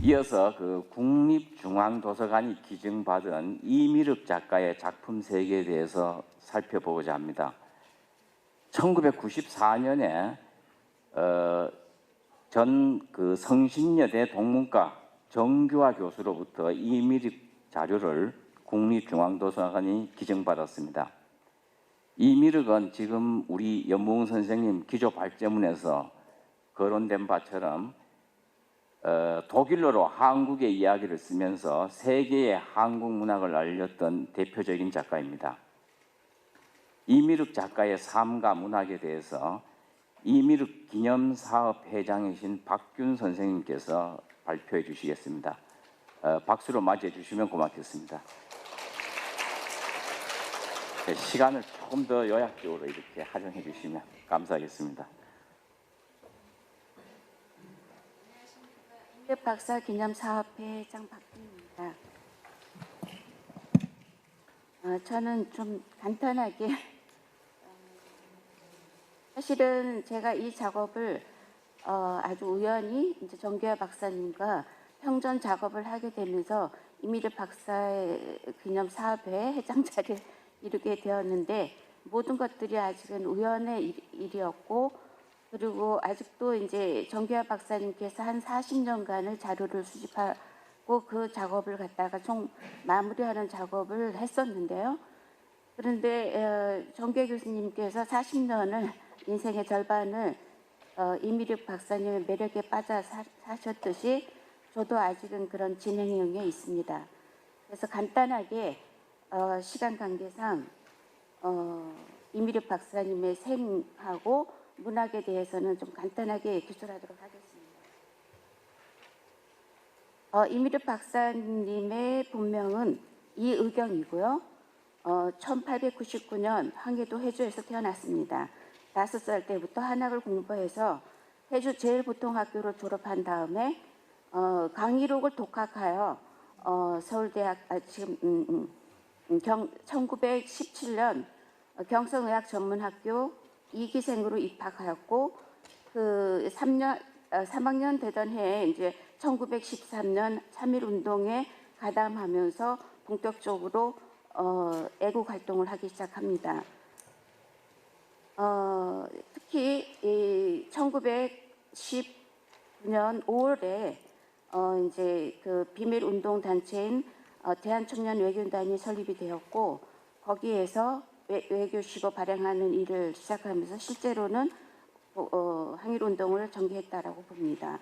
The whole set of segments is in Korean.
이어서 그 국립중앙도서관이 기증받은 이미륵 작가의 작품 세계에 대해서 살펴보고자 합니다. 1994년에 전 성신여대 동문과 정규화 교수로부터 이미륵 자료를 국립중앙도서관이 기증받았습니다. 이미륵은 지금 우리 연무웅 선생님 기조 발제문에서 거론된 바처럼 독일어로 한국의 이야기를 쓰면서 세계의 한국 문학을 알렸던 대표적인 작가입니다. 이미륵 작가의 삶과 문학에 대해서 이미륵 기념사업 회장이신 박균 선생님께서 발표해 주시겠습니다. 박수로 맞이해 주시면 고맙겠습니다. 시간을 조금 더 요약적으로 이렇게 활용해 주시면 감사하겠습니다. 이미륵 박사 기념사업회장 박균입니다. 저는 좀 간단하게 사실은 제가 이 작업을 아주 우연히 이제 정규화 박사님과 평전 작업을 하게 되면서 이미륵 박사의 기념사업회 회장 자리에 이르게 되었는데 모든 것들이 아직은 우연의 일이었고 그리고 아직도 이제 정규화 박사님께서 한 40년간을 자료를 수집하고 그 작업을 갖다가 총 마무리하는 작업을 했었는데요. 그런데 정규화 교수님께서 40년을 인생의 절반을 이미륵 박사님의 매력에 빠져 사셨듯이 저도 아직은 그런 진행형에 있습니다. 그래서 간단하게 시간 관계상 이미륵 박사님의 생하고 문학에 대해서는 좀 간단하게 기술하도록 하겠습니다. 이미륵 박사님의 본명은 이의경이고요. 1899년 황해도 해주에서 태어났습니다. 5살 때부터 한학을 공부해서 해주 제일보통학교를 졸업한 다음에 강의록을 독학하여 서울대학 1917년 경성의학전문학교 2기생으로 입학하였고 그 3학년 되던 해에 이제 1913년 3.1운동에 가담하면서 본격적으로 애국 활동을 하기 시작합니다. 특히 1919년 5월에 이제 그 비밀 운동 단체인 대한청년외교단이 설립이 되었고 거기에서 외교식을 발행하는 일을 시작하면서 실제로는 항일 운동을 전개했다라고 봅니다.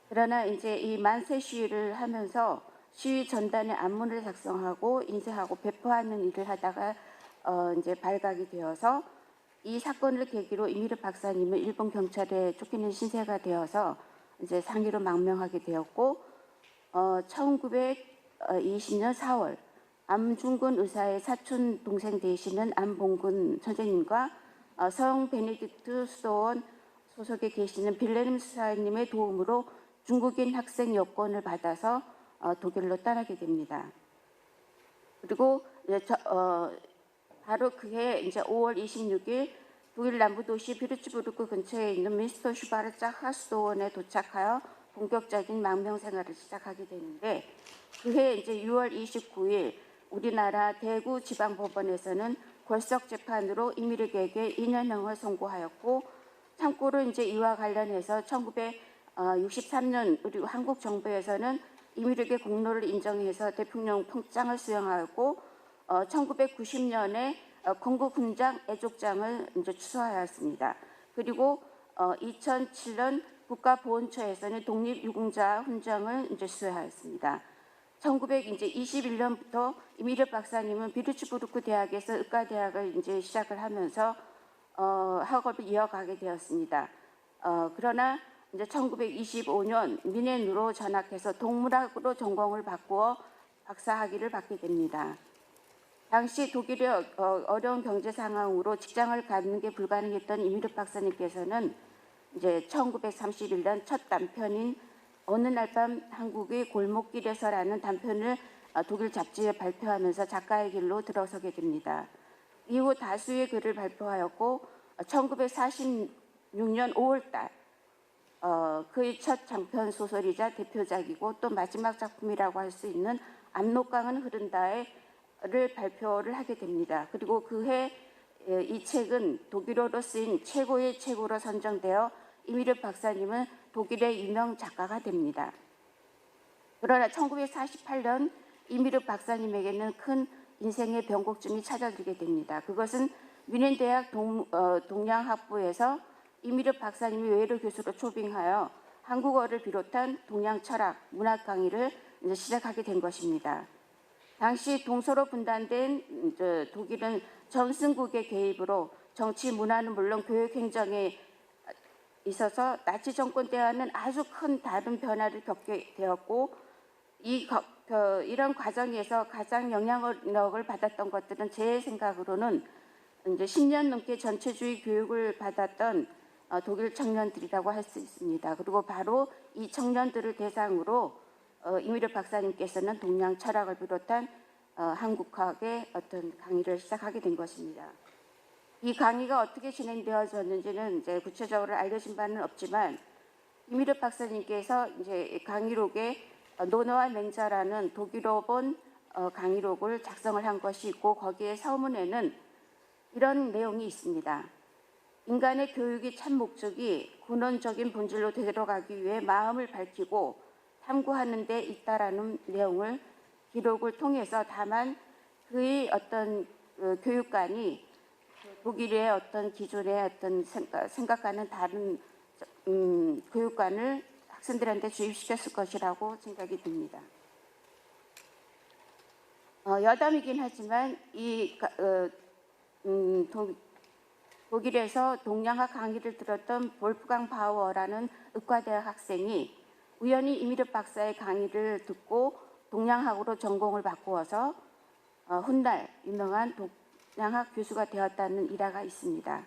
그러나 이제 이 만세 시위를 하면서 시위 전단의 안문을 작성하고 인쇄하고 배포하는 일을 하다가 이제 발각이 되어서 이 사건을 계기로 이미륵 박사님은 일본 경찰에 쫓기는 신세가 되어서 이제 상해로 망명하게 되었고 1920년 4월 암중근 의사의 사촌 동생 되시는 안봉근 선생님과 성 베네딕트 수도원 소속에 계시는 빌레름 수사님의 도움으로 중국인 학생 여권을 받아서 독일로 떠나게 됩니다. 그리고 바로 그해 이제 5월 26일 독일 남부도시 비르츠부르크 근처에 있는 민스터 슈바르자 하수도원에 도착하여 본격적인 망명 생활을 시작하게 되는데 그해 이제 6월 29일 우리나라 대구 지방법원에서는 골석 재판으로 이미륵에게 2년형을 선고하였고 참고로 이제 이와 관련해서 1963년 우리 한국 정부에서는 이미륵의 공로를 인정해서 대통령 평장을 수여하였고 1990년에 건국훈장 애족장을 이제 추서하였습니다. 그리고 2007년 국가보훈처에서는 독립유공자 훈장을 이제 수여하였습니다. 1921년부터 이미륵 박사님은 비르츠부르크 대학에서 의과대학을 이제 시작을 하면서 학업을 이어가게 되었습니다. 그러나 이제 1925년 미넨으로 전학해서 동물학으로 전공을 바꾸어 박사학위를 받게 됩니다. 당시 독일의 어려운 경제 상황으로 직장을 갖는 게 불가능했던 이미륵 박사님께서는 이제 1931년 첫 단편인 어느 날 밤 한국의 골목길에서라는 단편을 독일 잡지에 발표하면서 작가의 길로 들어서게 됩니다. 이후 다수의 글을 발표하였고 1946년 5월달 그의 첫 장편 소설이자 대표작이고 또 마지막 작품이라고 할 수 있는 압록강은 흐른다를 발표를 하게 됩니다. 그리고 그해 이 책은 독일어로 쓰인 최고의 책으로 선정되어 이미르 박사님은 독일의 유명 작가가 됩니다. 그러나 1948년 이미르 박사님에게는 큰 인생의 변곡점이 찾아들게 됩니다. 그것은 뮌헨대학 동양학부에서 이미르 박사님이 외래 교수로 초빙하여 한국어를 비롯한 동양 철학, 문학 강의를 시작하게 된 것입니다. 당시 동서로 분단된 독일은 전승국의 개입으로 정치, 문화는 물론 교육 행정에 있어서 나치 정권 때와는 아주 큰 다른 변화를 겪게 되었고 이런 과정에서 가장 영향력을 받았던 것들은 제 생각으로는 이제 10년 넘게 전체주의 교육을 받았던 독일 청년들이라고 할 수 있습니다. 그리고 바로 이 청년들을 대상으로 이미르 박사님께서는 동양 철학을 비롯한 한국학의 어떤 강의를 시작하게 된 것입니다. 이 강의가 어떻게 진행되어졌는지는 이제 구체적으로 알려진 바는 없지만 이미르 박사님께서 이제 강의록에 노노와 맹자라는 독일어본 강의록을 작성을 한 것이 있고 거기에 서문에는 이런 내용이 있습니다. 인간의 교육의 참 목적이 근원적인 본질로 되돌아가기 위해 마음을 밝히고 탐구하는 데 있다라는 내용을 기록을 통해서 다만 그의 어떤 교육관이 독일의 어떤 기존의 어떤 생각과는 다른 교육관을 학생들한테 주입시켰을 것이라고 생각이 듭니다. 여담이긴 하지만 독일에서 동양학 강의를 들었던 볼프강 바우어라는 의과대학 학생이 우연히 이미르 박사의 강의를 듣고 동양학으로 전공을 바꾸어서 훗날 유명한 동양학 교수가 되었다는 일화가 있습니다.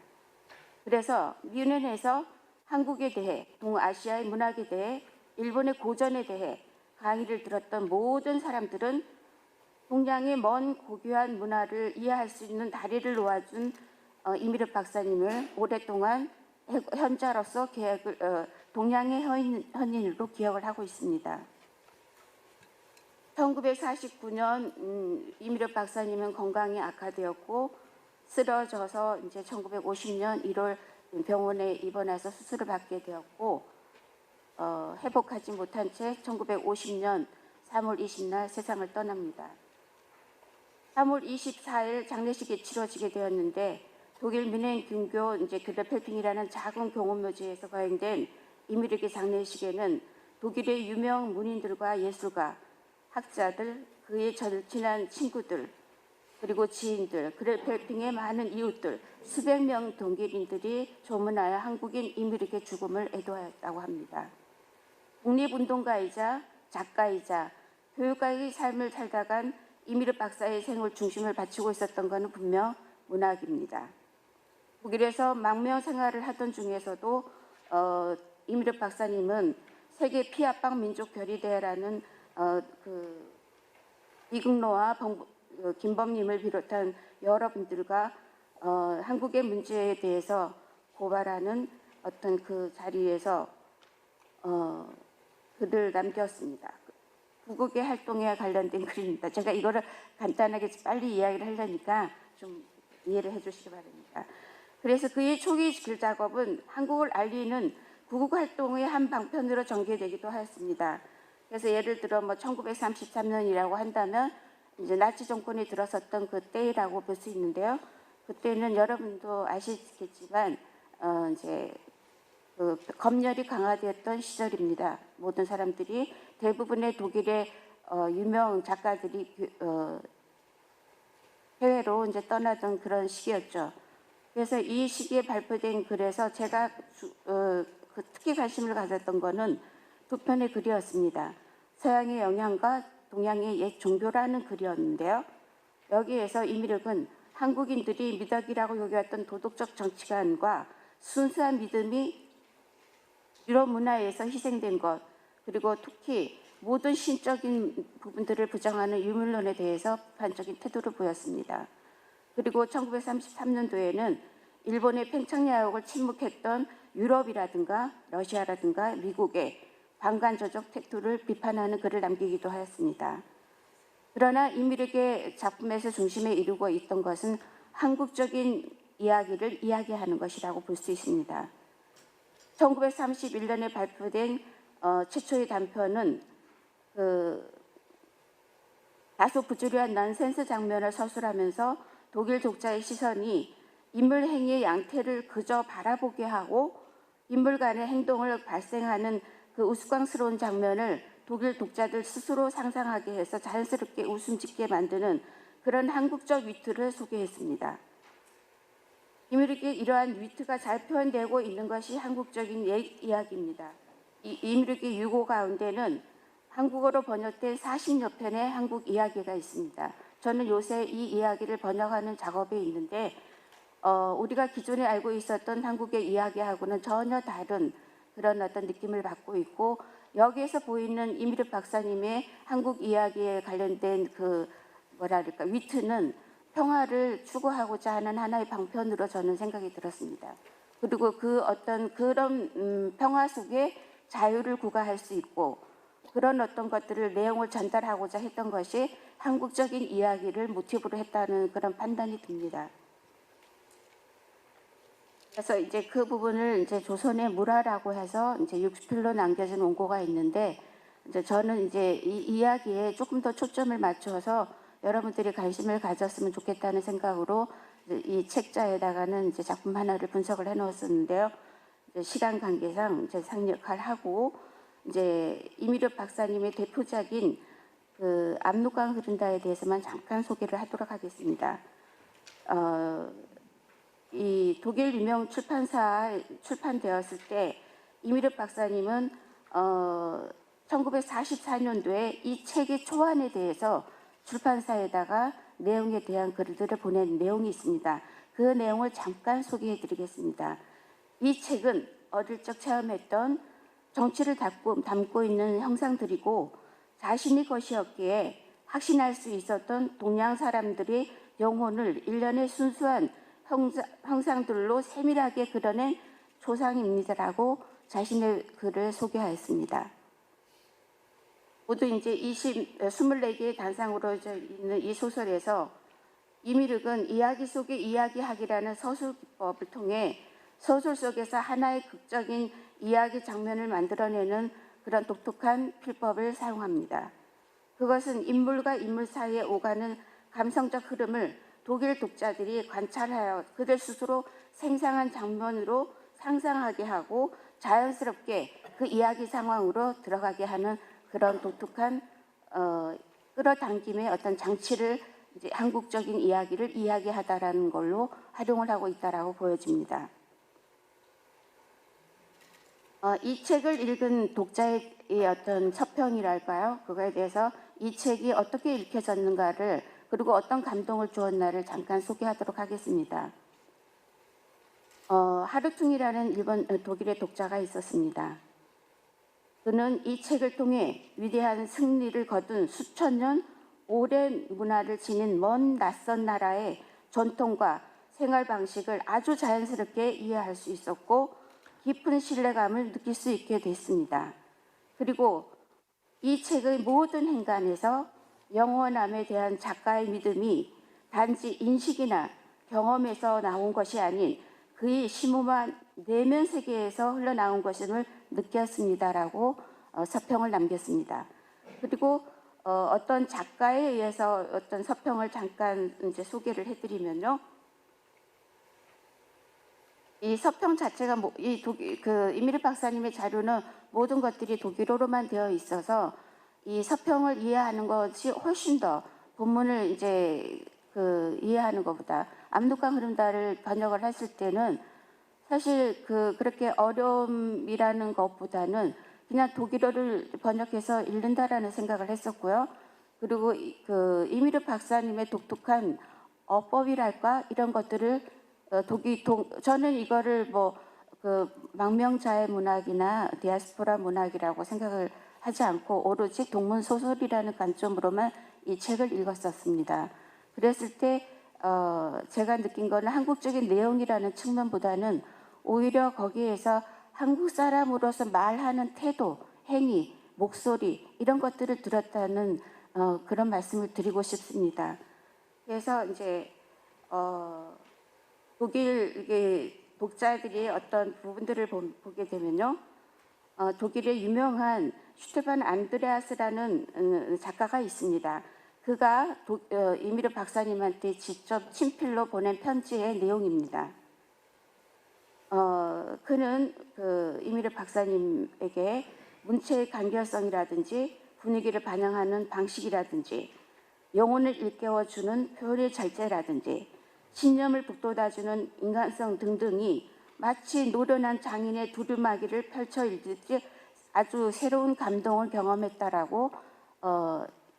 그래서 뮌헨에서 한국에 대해, 동아시아의 문학에 대해, 일본의 고전에 대해 강의를 들었던 모든 사람들은 동양의 먼 고귀한 문화를 이해할 수 있는 다리를 놓아준 이미르 박사님을 오랫동안 현자로서 동양의 현인으로 기억을 하고 있습니다. 1949년 이미르 박사님은 건강이 악화되었고 쓰러져서 이제 1950년 1월 병원에 입원해서 수술을 받게 되었고 회복하지 못한 채 1950년 3월 20일 세상을 떠납니다. 3월 24일 장례식이 치러지게 되었는데 독일 뮌헨 근교 이제 그르펠핑이라는 작은 경원묘지에서 거행된 이미르의 장례식에는 독일의 유명 문인들과 예술가, 학자들, 그의 절친한 친구들, 그리고 지인들, 그르펠핑의 많은 이웃들, 수백 명 독일인들이 조문하여 한국인 이미르의 죽음을 애도하였다고 합니다. 독립운동가이자 작가이자 교육가의 삶을 살다간 이미르 박사의 생을 중심을 바치고 있었던 것은 분명 문학입니다. 독일에서 망명 생활을 하던 중에서도 이미르 박사님은 세계 피압방 민족 결의대회라는 이국노와 김범님을 비롯한 여러분들과 한국의 문제에 대해서 고발하는 어떤 그 자리에서 글을 남겼습니다. 구국의 활동에 관련된 글입니다. 제가 이거를 간단하게 빨리 이야기를 하려니까 좀 이해를 해주시기 바랍니다. 그래서 그의 초기 글 작업은 한국을 알리는 구국 활동의 한 방편으로 전개되기도 하였습니다. 그래서 예를 들어 뭐 1933년이라고 한다면 이제 나치 정권이 들어섰던 그때라고 볼 수 있는데요. 그때는 여러분도 아시겠지만 이제 검열이 강화되었던 시절입니다. 모든 사람들이 대부분의 독일의 유명 작가들이 해외로 이제 떠나던 그런 시기였죠. 그래서 이 시기에 발표된 글에서 제가 특히 관심을 가졌던 거는 두 편의 글이었습니다. 서양의 영향과 동양의 옛 종교라는 글이었는데요. 여기에서 이미륵은 한국인들이 미덕이라고 여겼던 도덕적 정치관과 순수한 믿음이 유럽 문화에서 희생된 것, 그리고 특히 모든 신적인 부분들을 부정하는 유물론에 대해서 비판적인 태도를 보였습니다. 그리고 1933년도에는 일본의 팽창야옥을 침묵했던 유럽이라든가 러시아라든가 미국의 방관조적 태도를 비판하는 글을 남기기도 하였습니다. 그러나 이미륵의 작품에서 중심에 이루고 있던 것은 한국적인 이야기를 이야기하는 것이라고 볼 수 있습니다. 1931년에 발표된 최초의 단편은 다소 부조리한 넌센스 장면을 서술하면서 독일 독자의 시선이 인물 행위의 양태를 그저 바라보게 하고 인물 간의 행동을 발생하는 그 우스꽝스러운 장면을 독일 독자들 스스로 상상하게 해서 자연스럽게 웃음 짓게 만드는 그런 한국적 위트를 소개했습니다. 이미륵의 이러한 위트가 잘 표현되고 있는 것이 한국적인 이야기입니다. 이미륵의 유고 가운데는 한국어로 번역된 40여 편의 한국 이야기가 있습니다. 저는 요새 이 이야기를 번역하는 작업에 있는데 우리가 기존에 알고 있었던 한국의 이야기하고는 전혀 다른 그런 어떤 느낌을 받고 있고, 여기에서 보이는 이미륵 박사님의 한국 이야기에 관련된 위트는 평화를 추구하고자 하는 하나의 방편으로 저는 생각이 들었습니다. 그리고 그런 평화 속에 자유를 구가할 수 있고 그런 어떤 것들을 내용을 전달하고자 했던 것이 한국적인 이야기를 모티브로 했다는 그런 판단이 듭니다. 그래서 이제 그 부분을 이제 조선의 물화라고 해서 이제 60필로 남겨진 원고가 있는데, 이제 저는 이제 이 이야기에 조금 더 초점을 맞춰서 여러분들이 관심을 가졌으면 좋겠다는 생각으로 이 책자에다가는 이제 작품 하나를 분석을 해놓았었는데요. 이제 시간 관계상 이제 상역할 하고 이제 이미륵 박사님의 대표작인 압록강 흐른다에 대해서만 잠깐 소개를 하도록 하겠습니다. 이 독일 유명 출판사에 출판되었을 때 이미륵 박사님은 1944년도에 이 책의 초안에 대해서 출판사에다가 내용에 대한 글들을 보낸 내용이 있습니다. 그 내용을 잠깐 소개해 드리겠습니다. 이 책은 어릴 적 체험했던 정치를 담고 있는 형상들이고 자신이 것이었기에 확신할 수 있었던 동양 사람들의 영혼을 일련의 순수한 형상들로 세밀하게 그려낸 초상입니다라고 자신의 글을 소개하였습니다. 모두 이제 24개의 단상으로 있는 이 소설에서 이미륵은 이야기 속에 이야기하기라는 서술 기법을 통해 소설 속에서 하나의 극적인 이야기 장면을 만들어내는 그런 독특한 필법을 사용합니다. 그것은 인물과 인물 사이에 오가는 감성적 흐름을 독일 독자들이 관찰하여 그들 스스로 생생한 장면으로 상상하게 하고 자연스럽게 그 이야기 상황으로 들어가게 하는 그런 독특한 끌어당김의 어떤 장치를 이제 한국적인 이야기를 이야기하다라는 걸로 활용을 하고 있다라고 보여집니다. 이 책을 읽은 독자의 어떤 서평이랄까요? 그거에 대해서 이 책이 어떻게 읽혀졌는가를, 그리고 어떤 감동을 주었나를 잠깐 소개하도록 하겠습니다. 하르퉁이라는 독일의 독자가 있었습니다. 그는 이 책을 통해 위대한 승리를 거둔 수천 년 오랜 문화를 지닌 먼 낯선 나라의 전통과 생활 방식을 아주 자연스럽게 이해할 수 있었고 깊은 신뢰감을 느낄 수 있게 됐습니다. 그리고 이 책의 모든 행간에서 영원함에 대한 작가의 믿음이 단지 인식이나 경험에서 나온 것이 아닌 그의 심오한 내면 세계에서 흘러나온 것임을 느꼈습니다라고 서평을 남겼습니다. 그리고 어떤 작가에 의해서 어떤 서평을 잠깐 이제 소개를 해드리면요. 이 서평 자체가 이미륵 박사님의 자료는 모든 것들이 독일어로만 되어 있어서 이 서평을 이해하는 것이 훨씬 더 본문을 이제 이해하는 것보다 압록강 흐른다를 번역을 했을 때는 사실 그렇게 어려움이라는 것보다는 그냥 독일어를 번역해서 읽는다라는 생각을 했었고요. 그리고 이미륵 박사님의 독특한 어법이랄까 이런 것들을 저는 이거를 망명자의 문학이나 디아스포라 문학이라고 생각을 하지 않고 오로지 동문 소설이라는 관점으로만 이 책을 읽었었습니다. 그랬을 때 제가 느낀 거는 한국적인 내용이라는 측면보다는 오히려 거기에서 한국 사람으로서 말하는 태도, 행위, 목소리 이런 것들을 들었다는 그런 말씀을 드리고 싶습니다. 그래서 이제 독일 독자들이 어떤 부분들을 보게 되면요, 독일의 유명한 슈테반 안드레아스라는 작가가 있습니다. 그가 이미르 박사님한테 직접 친필로 보낸 편지의 내용입니다. 그는 이미르 박사님에게 문체의 간결성이라든지 분위기를 반영하는 방식이라든지 영혼을 일깨워주는 표현의 절제라든지 신념을 북돋아주는 인간성 등등이 마치 노련한 장인의 두루마기를 펼쳐 읽듯이 아주 새로운 감동을 경험했다라고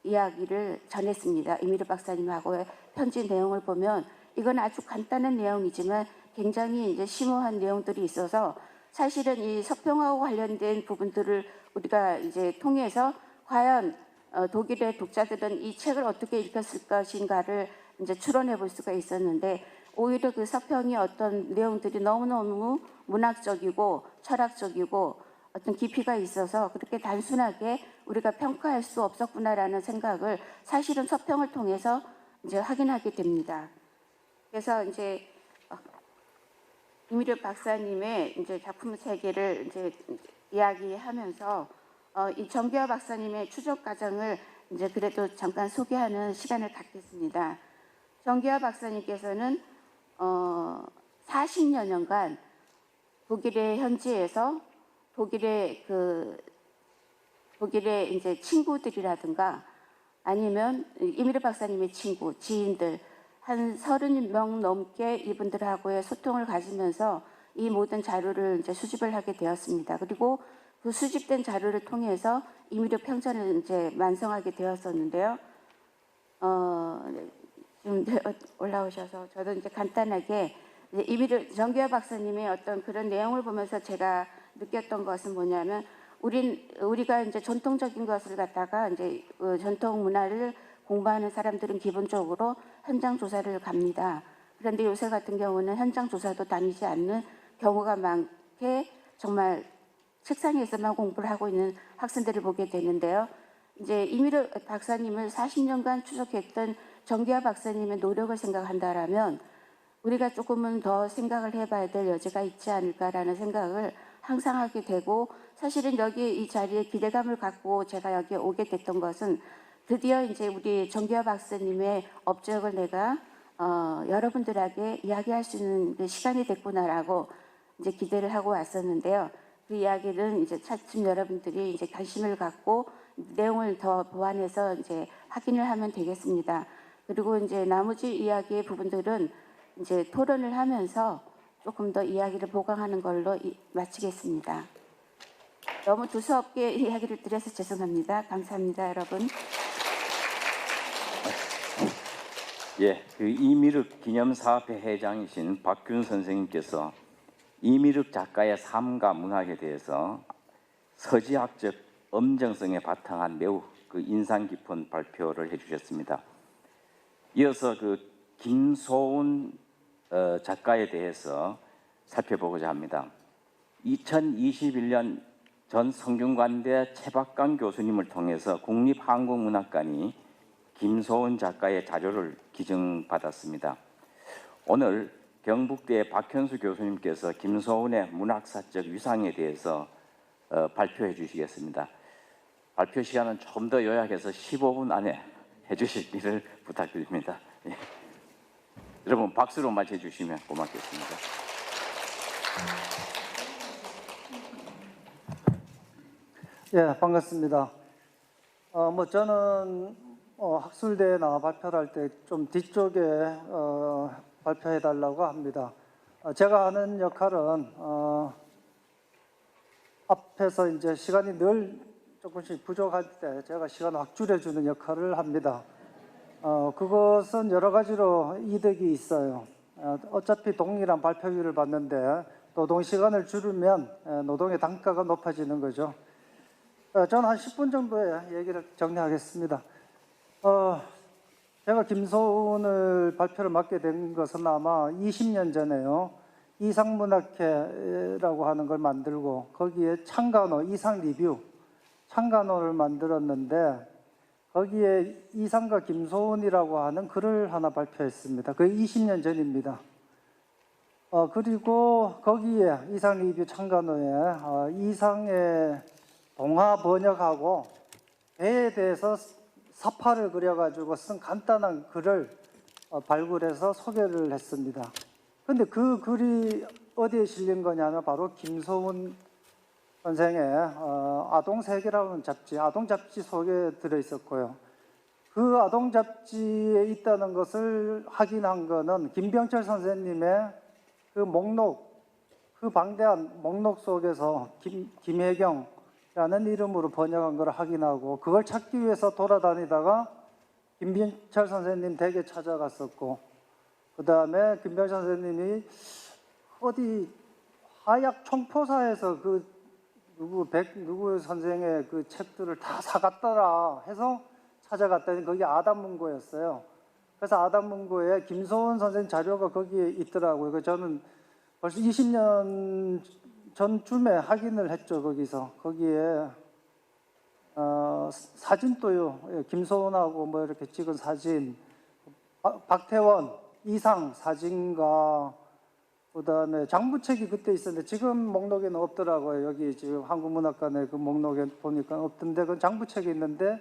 이야기를 전했습니다. 이미르 박사님하고의 편지 내용을 보면 이건 아주 간단한 내용이지만 굉장히 이제 심오한 내용들이 있어서 사실은 이 서평하고 관련된 부분들을 우리가 이제 통해서 과연 독일의 독자들은 이 책을 어떻게 읽었을 것인가를 이제 추론해 볼 수가 있었는데 오히려 그 서평이 어떤 내용들이 너무너무 문학적이고 철학적이고 어떤 깊이가 있어서 그렇게 단순하게 우리가 평가할 수 없었구나라는 생각을 사실은 서평을 통해서 이제 확인하게 됩니다. 그래서 이제 이미르 박사님의 이제 작품 세계를 이제 이야기하면서 이 정기화 박사님의 추적 과정을 이제 그래도 잠깐 소개하는 시간을 갖겠습니다. 정기화 박사님께서는 40여 년간 독일의 현지에서 독일의 이제 친구들이라든가 아니면 이미르 박사님의 친구, 지인들 한 30명 넘게 이분들하고의 소통을 가지면서 이 모든 자료를 이제 수집을 하게 되었습니다. 그리고 그 수집된 자료를 통해서 이미르 평전을 이제 완성하게 되었었는데요. 지금 올라오셔서 저도 이제 간단하게 이미르 정기화 박사님의 어떤 그런 내용을 보면서 제가 느꼈던 것은 뭐냐면 우리가 이제 전통적인 것을 갖다가 이제 전통 문화를 공부하는 사람들은 기본적으로 현장 조사를 갑니다. 그런데 요새 같은 경우는 현장 조사도 다니지 않는 경우가 많게 정말 책상에서만 공부를 하고 있는 학생들을 보게 되는데요. 이제 이미르 박사님을 40년간 추적했던 정기화 박사님의 노력을 생각한다라면 우리가 조금은 더 생각을 해봐야 될 여지가 있지 않을까라는 생각을 항상 하게 되고 사실은 여기 이 자리에 기대감을 갖고 제가 여기에 오게 됐던 것은 드디어 이제 우리 정기화 박사님의 업적을 내가 여러분들에게 이야기할 수 있는 그 시간이 됐구나라고 이제 기대를 하고 왔었는데요. 그 이야기는 이제 차츰 여러분들이 이제 관심을 갖고 내용을 더 보완해서 이제 확인을 하면 되겠습니다. 그리고 이제 나머지 이야기의 부분들은 이제 토론을 하면서 조금 더 이야기를 보강하는 걸로 마치겠습니다. 너무 두서없게 이야기를 드려서 죄송합니다. 감사합니다, 여러분. 예, 그 이미륵 기념사업회 회장이신 박균 선생님께서 이미륵 작가의 삶과 문학에 대해서 서지학적 엄정성에 바탕한 매우 그 인상 깊은 발표를 해주셨습니다. 이어서 그 김소운 작가에 대해서 살펴보고자 합니다. 2021년 전 성균관대 최박강 교수님을 통해서 국립한국문학관이 김소운 작가의 자료를 기증받았습니다. 오늘 경북대 박현수 교수님께서 김소운의 문학사적 위상에 대해서 발표해 주시겠습니다. 발표 시간은 조금 더 요약해서 15분 안에 해주시기를 부탁드립니다. 예. 여러분 박수로 맞이해 주시면 고맙겠습니다. 예, 반갑습니다. 저는 학술대회나 발표를 할 때 좀 뒤쪽에 발표해 달라고 합니다. 제가 하는 역할은 앞에서 이제 시간이 늘 조금씩 부족할 때 제가 시간을 확 줄여주는 역할을 합니다. 그것은 여러 가지로 이득이 있어요. 어차피 동일한 발표율을 받는데 노동 시간을 줄이면 노동의 단가가 높아지는 거죠. 저는 한 10분 정도의 얘기를 정리하겠습니다. 제가 김소운을 발표를 맡게 된 것은 아마 20년 전에요. 이상문학회라고 하는 걸 만들고 거기에 창간호, 이상 리뷰, 창간호를 만들었는데 거기에 이상가 김소은이라고 하는 글을 하나 발표했습니다. 그게 20년 전입니다. 그리고 거기에 이상 리뷰 창간호에 이상의 동화 번역하고 배에 대해서 사파를 그려가지고 쓴 간단한 글을 발굴해서 소개를 했습니다. 근데 그 글이 어디에 실린 거냐면 바로 김소은 선생의 아동세계라는 잡지, 아동잡지 속에 들어있었고요. 그 아동잡지에 있다는 것을 확인한 거는 김병철 선생님의 그 목록, 그 방대한 목록 속에서 김혜경라는 이름으로 번역한 걸 확인하고 그걸 찾기 위해서 돌아다니다가 김병철 선생님 댁에 찾아갔었고 그 다음에 김병철 선생님이 어디 하약 총포사에서 그 누구 선생의 그 책들을 다 사갔더라 해서 찾아갔더니 거기 아담문고였어요. 그래서 아담문고에 김소은 선생 자료가 거기에 있더라고요. 그래서 저는 벌써 20년 전쯤에 확인을 했죠. 거기에 사진도요. 김소은하고 뭐 이렇게 찍은 사진, 박태원, 이상 사진가, 그 다음에 장부책이 그때 있었는데 지금 목록에는 없더라고요. 여기 지금 한국문학관에 그 목록에 보니까 없던데 그 장부책이 있는데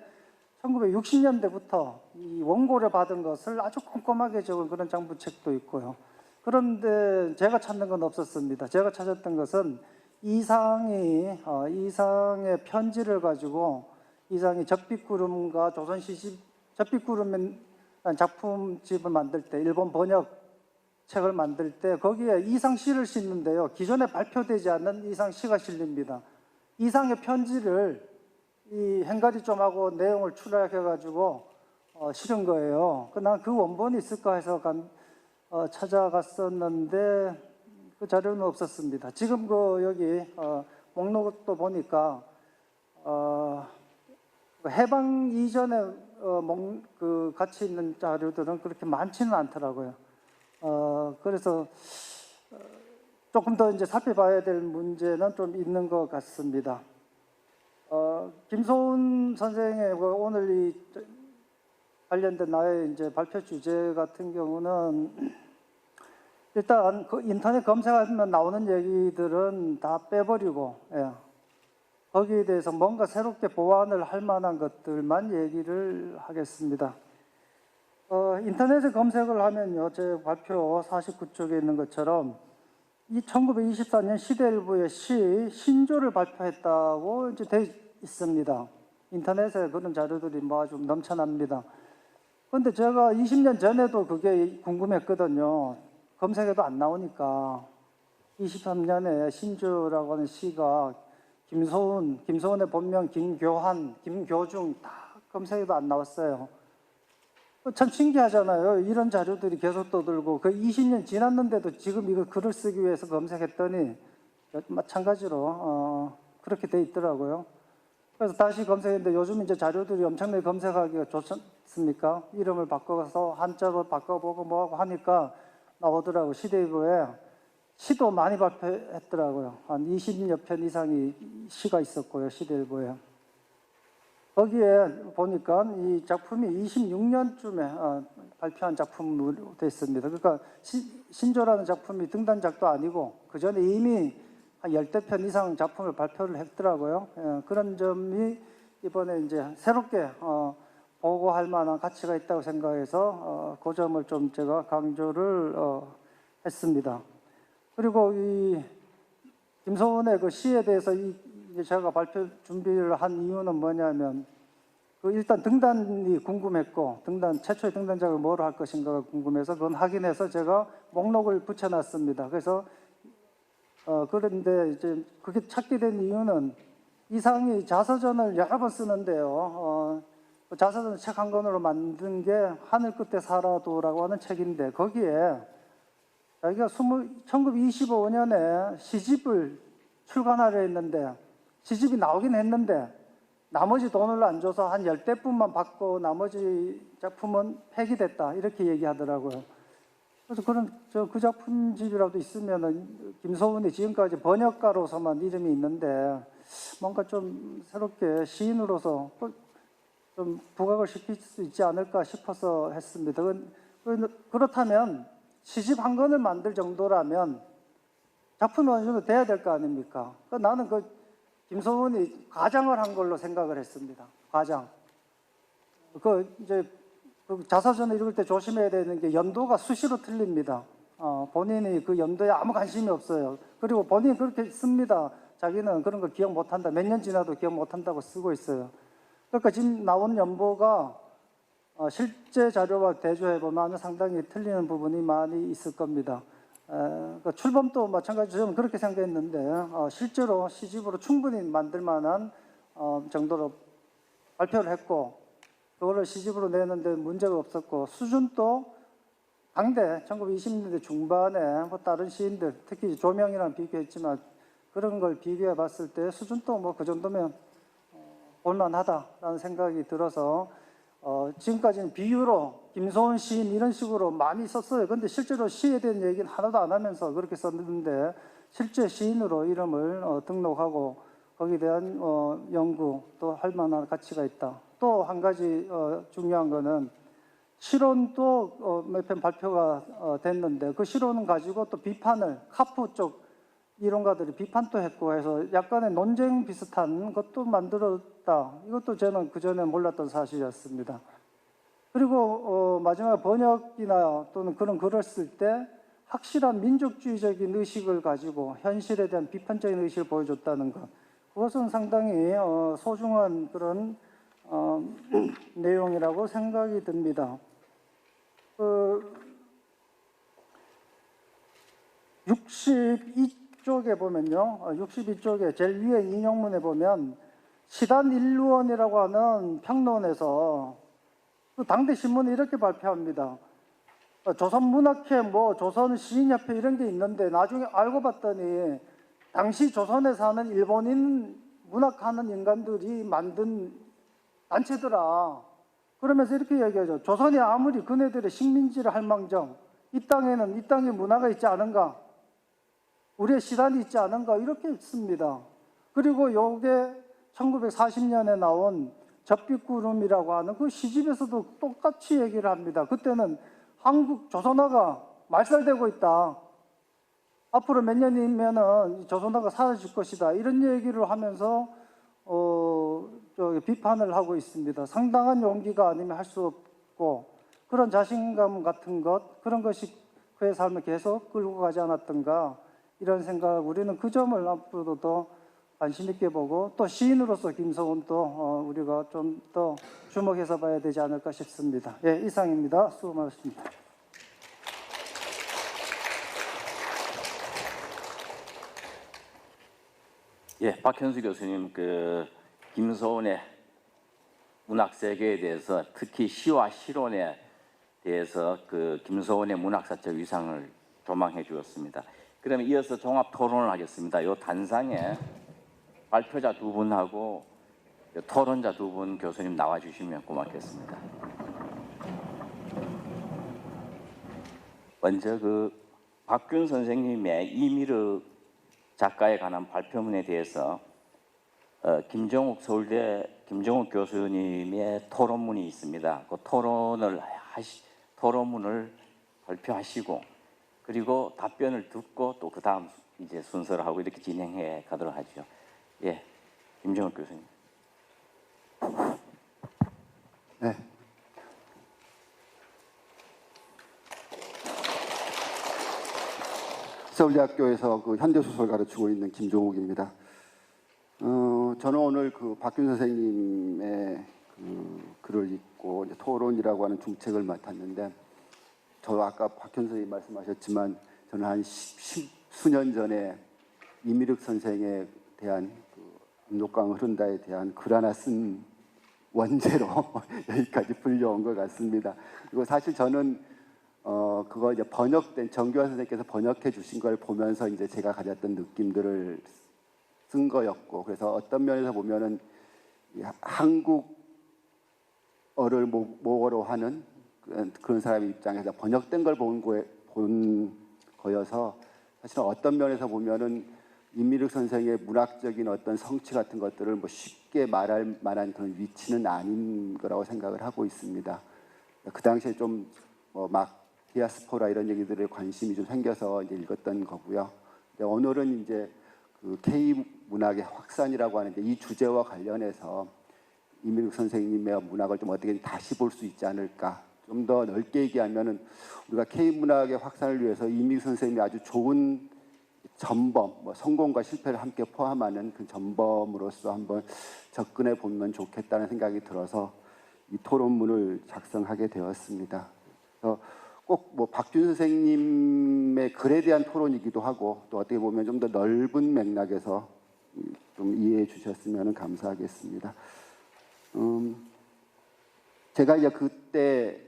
1960년대부터 이 원고를 받은 것을 아주 꼼꼼하게 적은 그런 장부책도 있고요. 그런데 제가 찾는 건 없었습니다. 제가 찾았던 것은 이상의 편지를 가지고 이상이 적빛구름과 조선시집 적빛구름이라는 작품집을 만들 때 일본 번역 책을 만들 때 거기에 이상 시를 싣는데요. 기존에 발표되지 않는 이상 시가 실립니다. 이상의 편지를 이 행가리 좀 하고 내용을 추락해가지고 실은 거예요. 난 그 원본이 있을까 해서 찾아갔었는데 그 자료는 없었습니다. 지금 여기 목록도 보니까 해방 이전에 같이 있는 자료들은 그렇게 많지는 않더라고요. 그래서 조금 더 이제 살펴봐야 될 문제는 좀 있는 것 같습니다. 김소은 선생의 오늘 이 관련된 나의 이제 발표 주제 같은 경우는 일단 그 인터넷 검색하면 나오는 얘기들은 다 빼버리고 거기에 대해서 뭔가 새롭게 보완을 할 만한 것들만 얘기를 하겠습니다. 인터넷에 검색을 하면요, 제 발표 49쪽에 있는 것처럼 이 1924년 시대일보의 신조를 발표했다고 이제 돼 있습니다. 인터넷에 그런 자료들이 좀 넘쳐납니다. 그런데 제가 20년 전에도 그게 궁금했거든요. 검색해도 안 나오니까 23년에 신조라고 하는 시가 김소은의 본명 김교한, 김교중 다 검색해도 안 나왔어요. 참 신기하잖아요. 이런 자료들이 계속 떠들고 그 20년 지났는데도 지금 이거 글을 쓰기 위해서 검색했더니 마찬가지로 그렇게 돼 있더라고요. 그래서 다시 검색했는데 요즘 이제 자료들이 엄청나게 검색하기가 좋지 않습니까? 이름을 바꿔서 한자로 바꿔보고 뭐하고 하니까 나오더라고요. 시대일보에 시도 많이 발표했더라고요. 한 20여 편 이상이 시가 있었고요. 시대일보에. 거기에 보니까 이 작품이 26년쯤에 발표한 작품으로 되어 있습니다. 그러니까 신조라는 작품이 등단작도 아니고 그 전에 이미 한 10대 편 이상 작품을 발표를 했더라고요. 그런 점이 이번에 이제 새롭게 보고할 만한 가치가 있다고 생각해서 그 점을 좀 제가 강조를 했습니다. 그리고 이 김소은의 그 시에 대해서 제가 발표 준비를 한 이유는 뭐냐면 일단 등단이 궁금했고 최초의 등단작을 뭐로 할 것인가가 궁금해서 그건 확인해서 제가 목록을 붙여놨습니다. 그래서 그런데 이제 그게 찾게 된 이유는 이상이 자서전을 여러 번 쓰는데요. 자서전 책 한 권으로 만든 게 하늘 끝에 살아도라고 하는 책인데 거기에 자기가 1925년에 시집을 출간하려 했는데 시집이 나오긴 했는데 나머지 돈을 안 줘서 한 10대뿐만 받고 나머지 작품은 폐기됐다 이렇게 얘기하더라고요. 그래서 그 작품집이라도 있으면은 김소운이 지금까지 번역가로서만 이름이 있는데 뭔가 좀 새롭게 시인으로서 좀 부각을 시킬 수 있지 않을까 싶어서 했습니다. 그렇다면 시집 한 권을 만들 정도라면 작품이 어느 정도 돼야 될 거 아닙니까? 나는 김소운이 과장을 한 걸로 생각을 했습니다. 과장. 이제 자서전을 읽을 때 조심해야 되는 게 연도가 수시로 틀립니다. 본인이 그 연도에 아무 관심이 없어요. 그리고 본인이 그렇게 씁니다. 자기는 그런 걸 기억 못한다. 몇 년 지나도 기억 못한다고 쓰고 있어요. 그러니까 지금 나온 연보가 실제 자료와 대조해보면 상당히 틀리는 부분이 많이 있을 겁니다. 그러니까 출범도 마찬가지로 저는 그렇게 생각했는데 실제로 시집으로 충분히 만들 만한 정도로 발표를 했고 그거를 시집으로 내는데 문제가 없었고 수준도 당대 1920년대 중반에 다른 시인들 특히 조명이랑 비교했지만 그런 걸 비교해 봤을 때 수준도 그 정도면 볼만하다라는 생각이 들어서 지금까지는 비유로 김소운 시인 이런 식으로 많이 썼어요. 근데 실제로 시에 대한 얘기는 하나도 안 하면서 그렇게 썼는데 실제 시인으로 이름을 등록하고 거기에 대한 연구도 할 만한 가치가 있다. 또 한 가지 중요한 거는 실론도 몇 편 발표가 됐는데 그 실론은 가지고 또 비판을 카프 쪽 이론가들이 비판도 했고 해서 약간의 논쟁 비슷한 것도 만들었다. 이것도 저는 그전에 몰랐던 사실이었습니다. 그리고 마지막에 번역이나 또는 그런 글을 쓸 때 확실한 민족주의적인 의식을 가지고 현실에 대한 비판적인 의식을 보여줬다는 것. 그것은 상당히 소중한 그런 내용이라고 생각이 듭니다. 62쪽에 보면요. 62쪽에 제일 위에 인용문에 보면 시단일루원이라고 하는 평론에서 당대 신문이 이렇게 발표합니다. 조선문학회, 조선시인협회 이런 게 있는데 나중에 알고 봤더니 당시 조선에 사는 일본인 문학하는 인간들이 만든 단체더라. 그러면서 이렇게 얘기하죠. 조선이 아무리 그네들의 식민지를 할 망정 이 땅에 문화가 있지 않은가? 우리의 시단이 있지 않은가? 이렇게 씁니다. 그리고 요게 1940년에 나온 접빛구름이라고 하는 그 시집에서도 똑같이 얘기를 합니다. 그때는 한국 조선어가 말살되고 있다. 앞으로 몇 년이면은 조선어가 사라질 것이다. 이런 얘기를 하면서 비판을 하고 있습니다. 상당한 용기가 아니면 할 수 없고 그런 자신감 같은 것 그런 것이 그의 삶을 계속 끌고 가지 않았던가 이런 생각 우리는 그 점을 앞으로도 더 관심 있게 보고 또 시인으로서 김소운도 우리가 좀 더 주목해서 봐야 되지 않을까 싶습니다. 예, 이상입니다. 수고 많으십니다. 예, 박현수 교수님 김소운의 문학 세계에 대해서 특히 시와 실론에 대해서 김소운의 문학사적 위상을 조망해 주었습니다. 그러면 이어서 종합 토론을 하겠습니다. 이 단상에 발표자 두 분하고 토론자 두 분 교수님 나와 주시면 고맙겠습니다. 먼저 박균 선생님의 이미르 작가에 관한 발표문에 대해서 김정욱 서울대 김정욱 교수님의 토론문이 있습니다. 그 토론문을 발표하시고 그리고 답변을 듣고 또 그 다음 이제 순서를 하고 이렇게 진행해 가도록 하죠. 예, 김정욱 교수님. 네. 서울대학교에서 현대소설 가르치고 있는 김종욱입니다. 저는 오늘 박균 선생님의 글을 읽고 이제 토론이라고 하는 중책을 맡았는데, 저 아까 박균 선생님 말씀하셨지만 저는 한 수년 전에 이미륵 선생에 대한 압록강 흐른다에 대한 글 하나 쓴 원제로 여기까지 불려온 것 같습니다. 그리고 사실 저는 그거 이제 번역된 정교환 선생님께서 번역해 주신 걸 보면서 이제 제가 가졌던 느낌들을 쓴 거였고, 그래서 어떤 면에서 보면은 한국어를 모국어로 하는 그런 사람의 입장에서 번역된 걸 본 거여서 사실은 어떤 면에서 보면은 임미륵 선생의 문학적인 어떤 성취 같은 것들을 뭐 쉽게 말할 만한 그런 위치는 아닌 거라고 생각을 하고 있습니다. 그 당시에 좀 막 디아스포라 이런 얘기들에 관심이 좀 생겨서 이제 읽었던 거고요. 오늘은 이제 그 K 문학의 확산이라고 하는데 이 주제와 관련해서 임미륵 선생님의 문학을 좀 어떻게 다시 볼 수 있지 않을까. 좀 더 넓게 얘기하면은 우리가 K 문학의 확산을 위해서 임미륵 선생님이 아주 좋은 전범, 성공과 실패를 함께 포함하는 그 전범으로서 한번 접근해 보면 좋겠다는 생각이 들어서 이 토론문을 작성하게 되었습니다. 꼭 박준 선생님의 글에 대한 토론이기도 하고 또 어떻게 보면 좀 더 넓은 맥락에서 좀 이해해 주셨으면 감사하겠습니다. 제가 이제 그때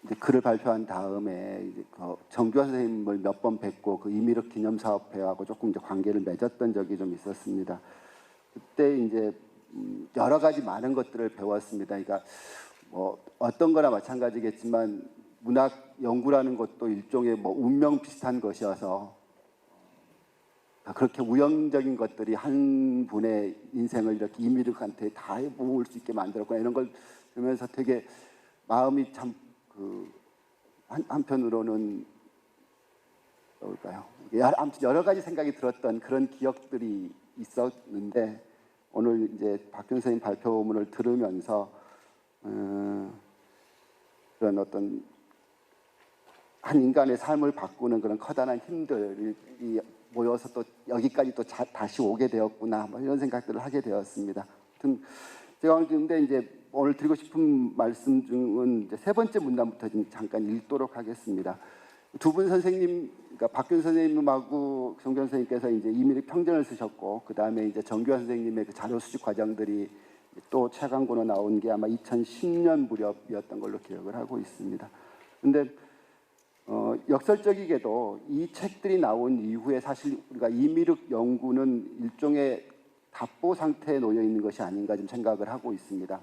이제 글을 발표한 다음에 이제 정규환 선생님을 몇 번 뵙고 그 임미륵 기념사업회하고 조금 이제 관계를 맺었던 적이 좀 있었습니다. 그때 이제 여러 가지 많은 것들을 배웠습니다. 그러니까 뭐 어떤 거나 마찬가지겠지만 문학 연구라는 것도 일종의 운명 비슷한 것이어서 그렇게 우연적인 것들이 한 분의 인생을 이렇게 임미륵한테 다 해볼 수 있게 만들었구나 이런 걸 들으면서 되게 마음이 참 한편으로는 뭘까요? 아무튼 여러 가지 생각이 들었던 그런 기억들이 있었는데 오늘 이제 박준 선생님 발표문을 들으면서 그런 어떤 한 인간의 삶을 바꾸는 그런 커다란 힘들이 모여서 또 여기까지 또 다시 오게 되었구나 이런 생각들을 하게 되었습니다. 아무튼 제가 근데 이제 오늘 드리고 싶은 말씀 중은 이제 세 번째 문단부터 잠깐 읽도록 하겠습니다. 두 분 선생님, 그러니까 박균 선생님하고 정규환 선생님께서 이제 임미륵 평전을 쓰셨고 그 다음에 이제 정규환 선생님의 그 자료 수집 과정들이 또 최강고로 나온 게 아마 2010년 무렵이었던 걸로 기억을 하고 있습니다. 근데 역설적이게도 이 책들이 나온 이후에 사실 우리가 임미륵 연구는 일종의 답보 상태에 놓여 있는 것이 아닌가 좀 생각을 하고 있습니다.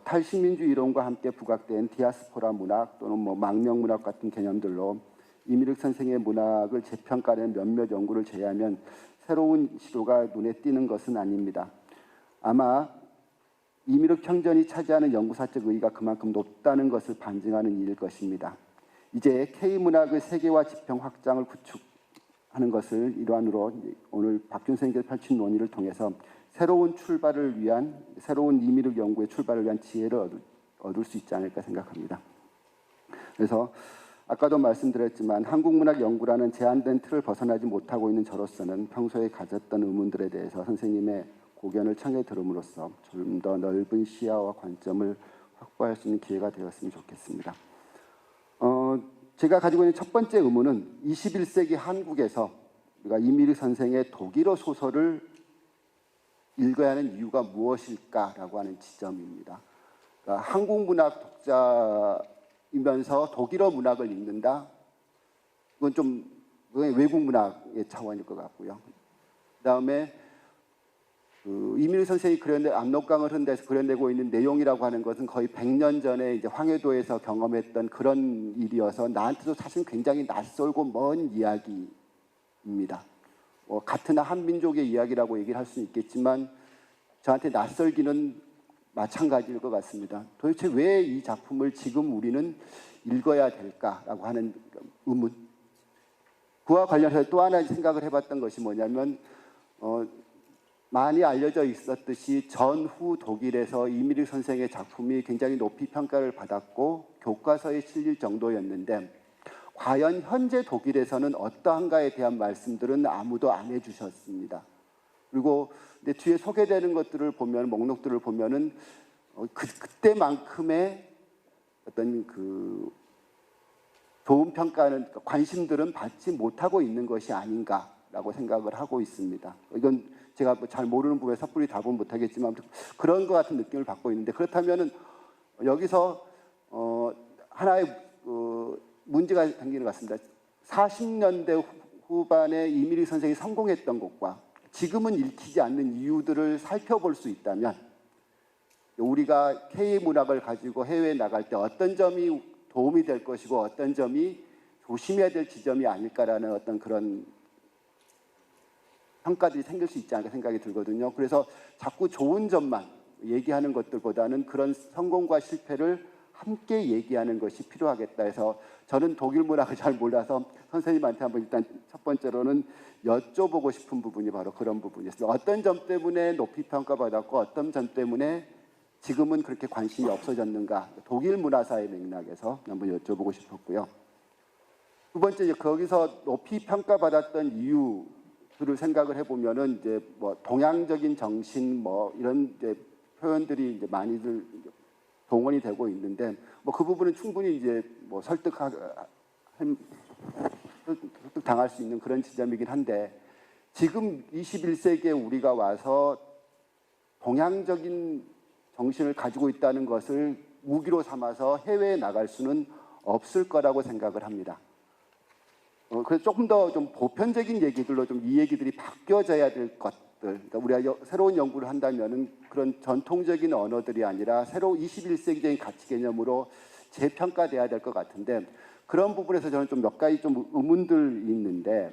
탈식민주의 이론과 함께 부각된 디아스포라 문학 또는 망명 문학 같은 개념들로 임미륵 선생의 문학을 재평가하는 몇몇 연구를 제외하면 새로운 시도가 눈에 띄는 것은 아닙니다. 아마 임미륵 평전이 차지하는 연구사적 의의가 그만큼 높다는 것을 반증하는 일일 것입니다. 이제 K문학의 세계화 지평 확장을 구축하는 것을 일환으로 오늘 박준 선생님께서 펼친 논의를 통해서 새로운 출발을 위한 새로운 임미륵 연구의 출발을 위한 지혜를 얻을 수 있지 않을까 생각합니다. 그래서 아까도 말씀드렸지만 한국문학 연구라는 제한된 틀을 벗어나지 못하고 있는 저로서는 평소에 가졌던 의문들에 대해서 선생님의 고견을 청해 들음으로써 좀 더 넓은 시야와 관점을 확보할 수 있는 기회가 되었으면 좋겠습니다. 제가 가지고 있는 첫 번째 의문은 21세기 한국에서 우리가 임미륵 선생의 독일어 소설을 읽어야 하는 이유가 무엇일까라고 하는 지점입니다. 그러니까 한국 문학 독자이면서 독일어 문학을 읽는다? 그건 좀 외국 문학의 차원일 것 같고요. 그다음에 임미륵 선생이 압록강을 흔들어서 그려내고 있는 내용이라고 하는 것은 거의 100년 전에 이제 황해도에서 경험했던 그런 일이어서 나한테도 사실 굉장히 낯설고 먼 이야기입니다. 같은 한민족의 이야기라고 얘기를 할 수는 있겠지만 저한테 낯설기는 마찬가지일 것 같습니다. 도대체 왜 이 작품을 지금 우리는 읽어야 될까라고 하는 의문. 그와 관련해서 또 하나 생각을 해봤던 것이 뭐냐면 많이 알려져 있었듯이 전후 독일에서 임미륵 선생의 작품이 굉장히 높이 평가를 받았고 교과서에 실릴 정도였는데 과연 현재 독일에서는 어떠한가에 대한 말씀들은 아무도 안 해주셨습니다. 그리고 근데 뒤에 소개되는 것들을 보면 목록들을 보면은 그때만큼의 어떤 그 좋은 평가는 관심들은 받지 못하고 있는 것이 아닌가라고 생각을 하고 있습니다. 이건 제가 잘 모르는 부분에 섣불리 답은 못하겠지만 그런 것 같은 느낌을 받고 있는데 그렇다면은 여기서 하나의 문제가 생기는 것 같습니다. 40년대 후반에 임미륵 선생이 성공했던 것과 지금은 읽히지 않는 이유들을 살펴볼 수 있다면 우리가 K 문학을 가지고 해외에 나갈 때 어떤 점이 도움이 될 것이고 어떤 점이 조심해야 될 지점이 아닐까라는 어떤 그런 평가들이 생길 수 있지 않을까 생각이 들거든요. 그래서 자꾸 좋은 점만 얘기하는 것들보다는 그런 성공과 실패를 함께 얘기하는 것이 필요하겠다 해서 저는 독일 문학을 잘 몰라서 선생님한테 한번 일단 첫 번째로는 여쭤보고 싶은 부분이 바로 그런 부분이었어요. 어떤 점 때문에 높이 평가받았고 어떤 점 때문에 지금은 그렇게 관심이 없어졌는가, 독일 문화사의 맥락에서 한번 여쭤보고 싶었고요. 두 번째, 이제 거기서 높이 평가받았던 이유들을 생각을 해보면은 이제 뭐 동양적인 정신 뭐 이런 이제 표현들이 이제 많이들 동원이 되고 있는데 뭐 그 부분은 충분히 이제 뭐 설득당할 수 있는 그런 지점이긴 한데 지금 21세기에 우리가 와서 동양적인 정신을 가지고 있다는 것을 무기로 삼아서 해외에 나갈 수는 없을 거라고 생각을 합니다. 그래서 조금 더 좀 보편적인 얘기들로 좀 이 얘기들이 바뀌어져야 될 것들. 그러니까 우리가 새로운 연구를 한다면은 그런 전통적인 언어들이 아니라 새로 21세기적인 가치 개념으로 재평가돼야 될 것 같은데 그런 부분에서 저는 좀 몇 가지 좀 의문들이 있는데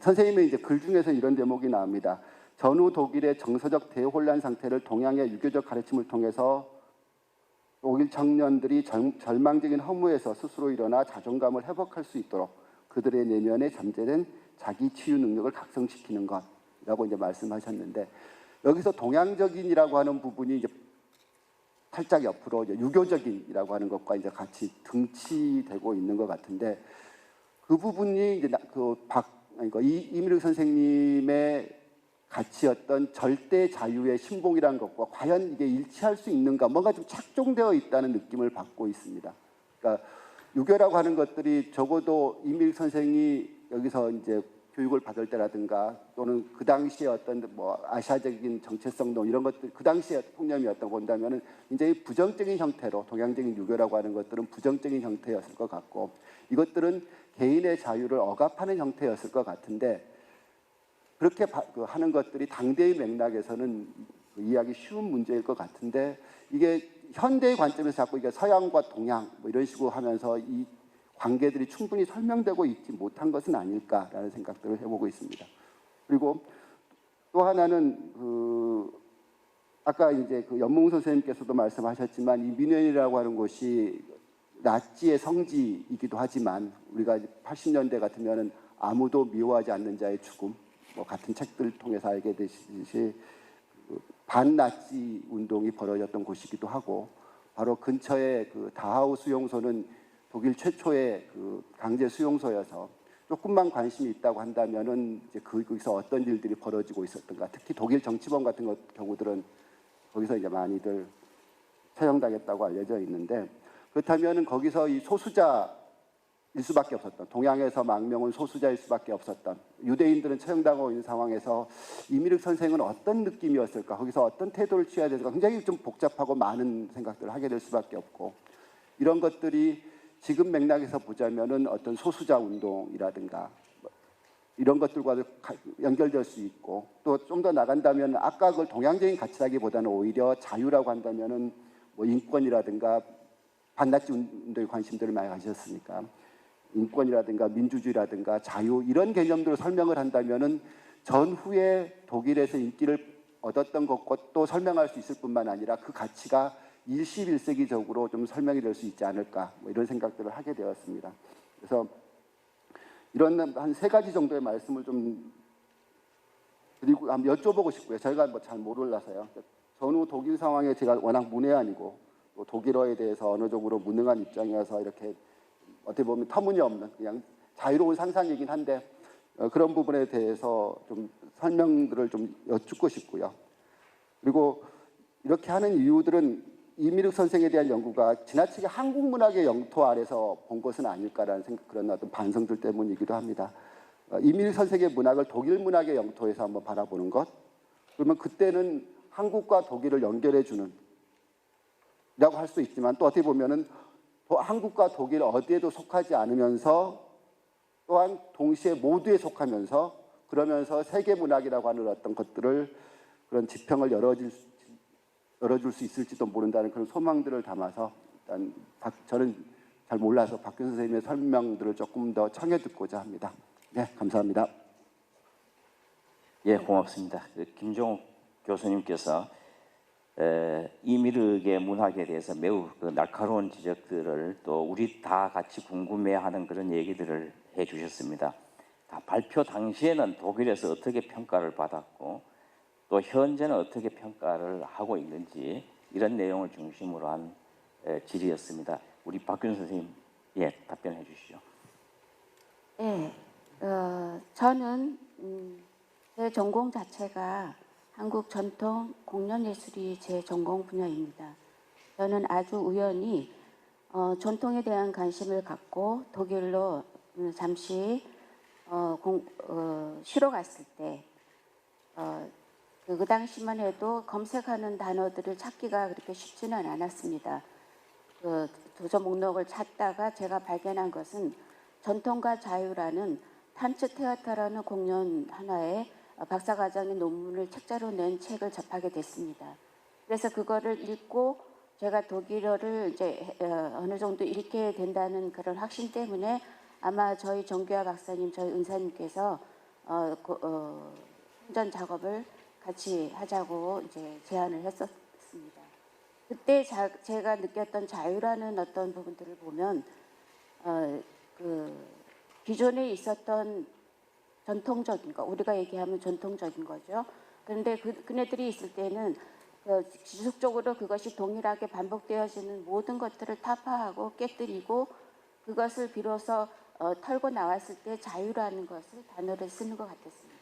선생님의 이제 글 중에서 이런 대목이 나옵니다. 전후 독일의 정서적 대혼란 상태를 동양의 유교적 가르침을 통해서 독일 청년들이 절망적인 허무에서 스스로 일어나 자존감을 회복할 수 있도록 그들의 내면에 잠재된 자기 치유 능력을 각성시키는 것이라고 이제 말씀하셨는데 여기서 동양적인이라고 하는 부분이 이제 살짝 옆으로 이제 유교적인이라고 하는 것과 이제 같이 등치되고 있는 것 같은데 그 부분이 이제 이미륵 선생님의 가치였던 절대 자유의 신봉이라는 것과 과연 이게 일치할 수 있는가 뭔가 좀 착종되어 있다는 느낌을 받고 있습니다. 그러니까 유교라고 하는 것들이 적어도 이미륵 선생이 여기서 이제 교육을 받을 때라든가 또는 그 당시에 어떤 뭐 아시아적인 정체성도 이런 것들 그 당시에 통념이었다고 본다면은 굉장히 부정적인 형태로 동양적인 유교라고 하는 것들은 부정적인 형태였을 것 같고 이것들은 개인의 자유를 억압하는 형태였을 것 같은데 그렇게 하는 것들이 당대의 맥락에서는 이해하기 쉬운 문제일 것 같은데 이게 현대의 관점에서 자꾸 이게 서양과 동양 뭐 이런 식으로 하면서 이 관계들이 충분히 설명되고 있지 못한 것은 아닐까라는 생각들을 해보고 있습니다. 그리고 또 하나는 아까 이제 그 연몽 선생님께서도 말씀하셨지만 이 민현이라고 하는 곳이 나치의 성지이기도 하지만 우리가 80년대 같으면은 아무도 미워하지 않는 자의 죽음 뭐 같은 책들을 통해서 알게 되시듯이 반나치 운동이 벌어졌던 곳이기도 하고 바로 근처에 그 다하우 수용소는 독일 최초의 그 강제 수용소여서 조금만 관심이 있다고 한다면은 이제 거기서 어떤 일들이 벌어지고 있었던가 특히 독일 정치범 같은 경우들은 거기서 이제 많이들 처형당했다고 알려져 있는데 그렇다면은 거기서 이 소수자 일 수밖에 없었던 동양에서 망명은 소수자일 수밖에 없었던 유대인들은 처형당하고 있는 상황에서 이미륵 선생은 어떤 느낌이었을까 거기서 어떤 태도를 취해야 될까 굉장히 좀 복잡하고 많은 생각들을 하게 될 수밖에 없고 이런 것들이 지금 맥락에서 보자면은 어떤 소수자 운동이라든가 이런 것들과도 연결될 수 있고 또 좀 더 나간다면 아까 그걸 동양적인 가치라기보다는 오히려 자유라고 한다면은 뭐 인권이라든가 반나치 운동에 관심들을 많이 가지셨으니까 인권이라든가 민주주의라든가 자유 이런 개념들을 설명을 한다면은 전후에 독일에서 인기를 얻었던 것과 또 설명할 수 있을 뿐만 아니라 그 가치가 21세기적으로 좀 설명이 될 수 있지 않을까 뭐 이런 생각들을 하게 되었습니다. 그래서 이런 한 3가지 정도의 말씀을 좀 드리고 한번 여쭤보고 싶고요. 저희가 뭐 잘 모르라서요. 전후 독일 상황에 제가 워낙 문외한이고 또 독일어에 대해서 언어적으로 무능한 입장이어서 이렇게 어떻게 보면 터무니없는 그냥 자유로운 상상이긴 한데 그런 부분에 대해서 좀 설명들을 좀 여쭙고 싶고요. 그리고 이렇게 하는 이유들은 이미륵 선생에 대한 연구가 지나치게 한국 문학의 영토 아래서 본 것은 아닐까라는 그런 어떤 반성들 때문이기도 합니다. 이미륵 선생의 문학을 독일 문학의 영토에서 한번 바라보는 것. 그러면 그때는 한국과 독일을 연결해주는 이라고 할 수 있지만 또 어떻게 보면은 한국과 독일 어디에도 속하지 않으면서 또한 동시에 모두에 속하면서 그러면서 세계 문학이라고 하는 어떤 것들을 그런 지평을 열어줄 수 있을지도 모른다는 그런 소망들을 담아서 일단 저는 잘 몰라서 박균 선생님의 설명들을 조금 더 청해 듣고자 합니다. 네, 감사합니다. 예, 고맙습니다. 김종욱 교수님께서 이미르의 문학에 대해서 매우 날카로운 지적들을 또 우리 다 같이 궁금해하는 그런 얘기들을 해주셨습니다. 다 발표 당시에는 독일에서 어떻게 평가를 받았고 또 현재는 어떻게 평가를 하고 있는지 이런 내용을 중심으로 한 질의였습니다. 우리 박균 선생님, 예, 답변해 주시죠. 네, 저는 제 전공 자체가 한국 전통 공연예술이 제 전공 분야입니다. 저는 아주 우연히 전통에 대한 관심을 갖고 독일로 잠시 쉬러 갔을 때 그 당시만 해도 검색하는 단어들을 찾기가 그렇게 쉽지는 않았습니다. 그 도서 목록을 찾다가 제가 발견한 것은 전통과 자유라는 탄츠 테아타라는 공연 하나에 박사과정의 논문을 책자로 낸 책을 접하게 됐습니다. 그래서 그거를 읽고 제가 독일어를 이제 어느 정도 읽게 된다는 그런 확신 때문에 아마 저희 정규하 박사님, 저희 은사님께서 훈전 작업을 같이 하자고 이제 제안을 했었습니다. 그때 제가 느꼈던 자유라는 어떤 부분들을 보면 그 기존에 있었던 전통적인 거, 우리가 얘기하면 전통적인 거죠. 그런데 그네들이 있을 때는 지속적으로 그것이 동일하게 반복되어지는 모든 것들을 타파하고 깨뜨리고 그것을 비로소 털고 나왔을 때 자유라는 것을 단어를 쓰는 것 같았습니다.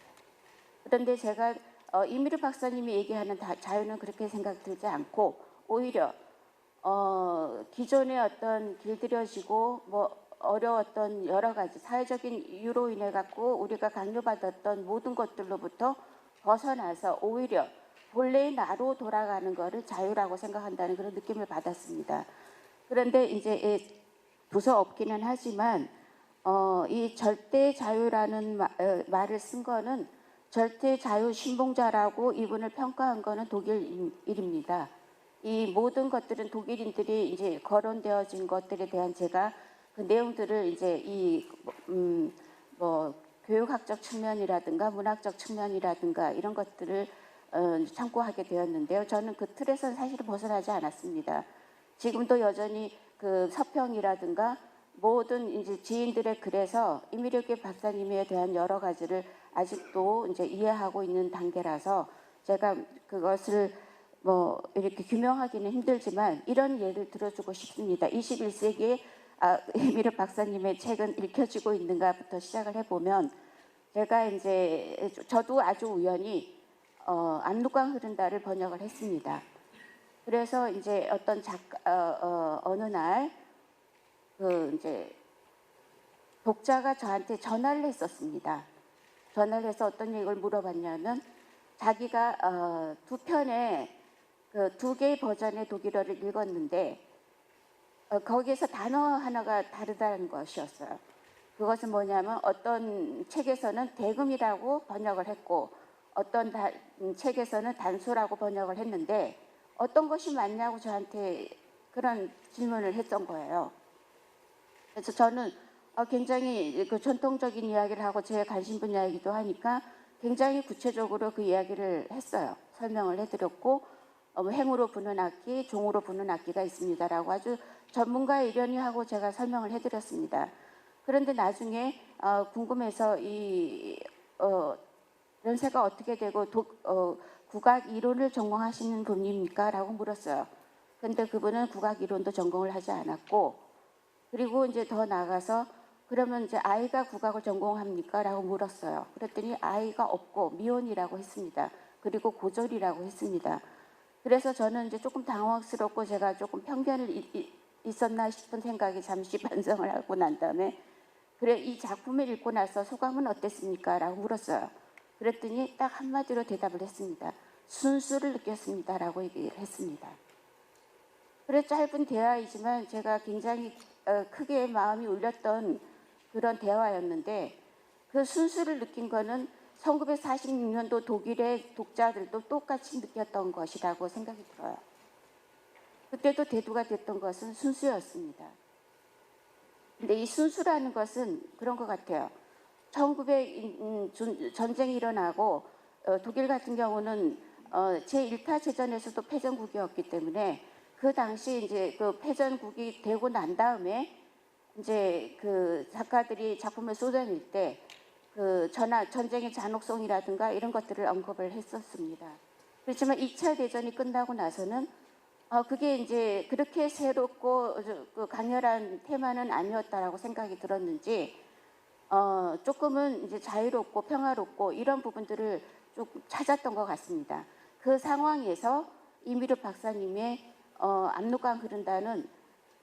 그런데 제가 이미르 박사님이 얘기하는 자유는 그렇게 생각 들지 않고 오히려 기존의 어떤 길들여지고 뭐 어려웠던 여러 가지 사회적인 이유로 인해 갖고 우리가 강요받았던 모든 것들로부터 벗어나서 오히려 본래의 나로 돌아가는 것을 자유라고 생각한다는 그런 느낌을 받았습니다. 그런데 이제 도서 없기는 하지만 이 절대 자유라는 말을 쓴 거는 절대 자유 신봉자라고 이분을 평가한 거는 독일입니다. 이 모든 것들은 독일인들이 이제 거론되어진 것들에 대한 제가 그 내용들을 이제 뭐 교육학적 측면이라든가 문학적 측면이라든가 이런 것들을 참고하게 되었는데요. 저는 그 틀에서 사실은 벗어나지 않았습니다. 지금도 여전히 그 서평이라든가 모든 이제 지인들의 글에서 이미르게 박사님에 대한 여러 가지를 아직도 이제 이해하고 있는 단계라서 제가 그것을 뭐 이렇게 규명하기는 힘들지만 이런 예를 들어주고 싶습니다. 21세기에 이미르 박사님의 책은 읽혀지고 있는가부터 시작을 해보면 제가 이제 저도 아주 우연히 안루강 흐른다를 번역을 했습니다. 그래서 이제 어떤 어느 날 그 이제 독자가 저한테 전화를 했었습니다. 전화를 해서 어떤 얘기를 물어봤냐면 자기가 두 편의 그 두 개의 버전의 독일어를 읽었는데 거기에서 단어 하나가 다르다는 것이었어요. 그것은 뭐냐면 어떤 책에서는 대금이라고 번역을 했고 어떤 책에서는 단수라고 번역을 했는데 어떤 것이 맞냐고 저한테 그런 질문을 했던 거예요. 그래서 저는 굉장히 그 전통적인 이야기를 하고 제 관심 분야이기도 하니까 굉장히 구체적으로 그 이야기를 했어요. 설명을 해드렸고 행으로 부는 악기, 종으로 부는 악기가 있습니다라고 아주 전문가의 의견이 하고 제가 설명을 해드렸습니다. 그런데 나중에 궁금해서 이 연세가 어떻게 되고 국악 이론을 전공하시는 분입니까? 라고 물었어요. 그런데 그분은 국악 이론도 전공을 하지 않았고 그리고 이제 더 나아가서 그러면 이제 아이가 국악을 전공합니까? 라고 물었어요. 그랬더니 아이가 없고 미혼이라고 했습니다. 그리고 고졸이라고 했습니다. 그래서 저는 이제 조금 당황스럽고 제가 조금 편견을 있었나 싶은 생각이 잠시 반성을 하고 난 다음에 그래 이 작품을 읽고 나서 소감은 어땠습니까? 라고 물었어요. 그랬더니 딱 한마디로 대답을 했습니다. 순수를 느꼈습니다. 라고 얘기를 했습니다. 그래 짧은 대화이지만 제가 굉장히 크게 마음이 울렸던 그런 대화였는데 그 순수를 느낀 거는 1946년도 독일의 독자들도 똑같이 느꼈던 것이라고 생각이 들어요. 그때도 대두가 됐던 것은 순수였습니다. 근데 이 순수라는 것은 그런 것 같아요. 1900 전쟁이 일어나고 독일 같은 경우는 제1타 제전에서도 패전국이었기 때문에 그 당시 이제 그 패전국이 되고 난 다음에 이제 그 작가들이 작품을 쏟아낼 때 그 전쟁의 잔혹성이라든가 이런 것들을 언급을 했었습니다. 그렇지만 2차 대전이 끝나고 나서는 그게 이제 그렇게 새롭고 그 강렬한 테마는 아니었다라고 생각이 들었는지 조금은 이제 자유롭고 평화롭고 이런 부분들을 좀 찾았던 것 같습니다. 그 상황에서 이미르 박사님의 압록강 흐른다는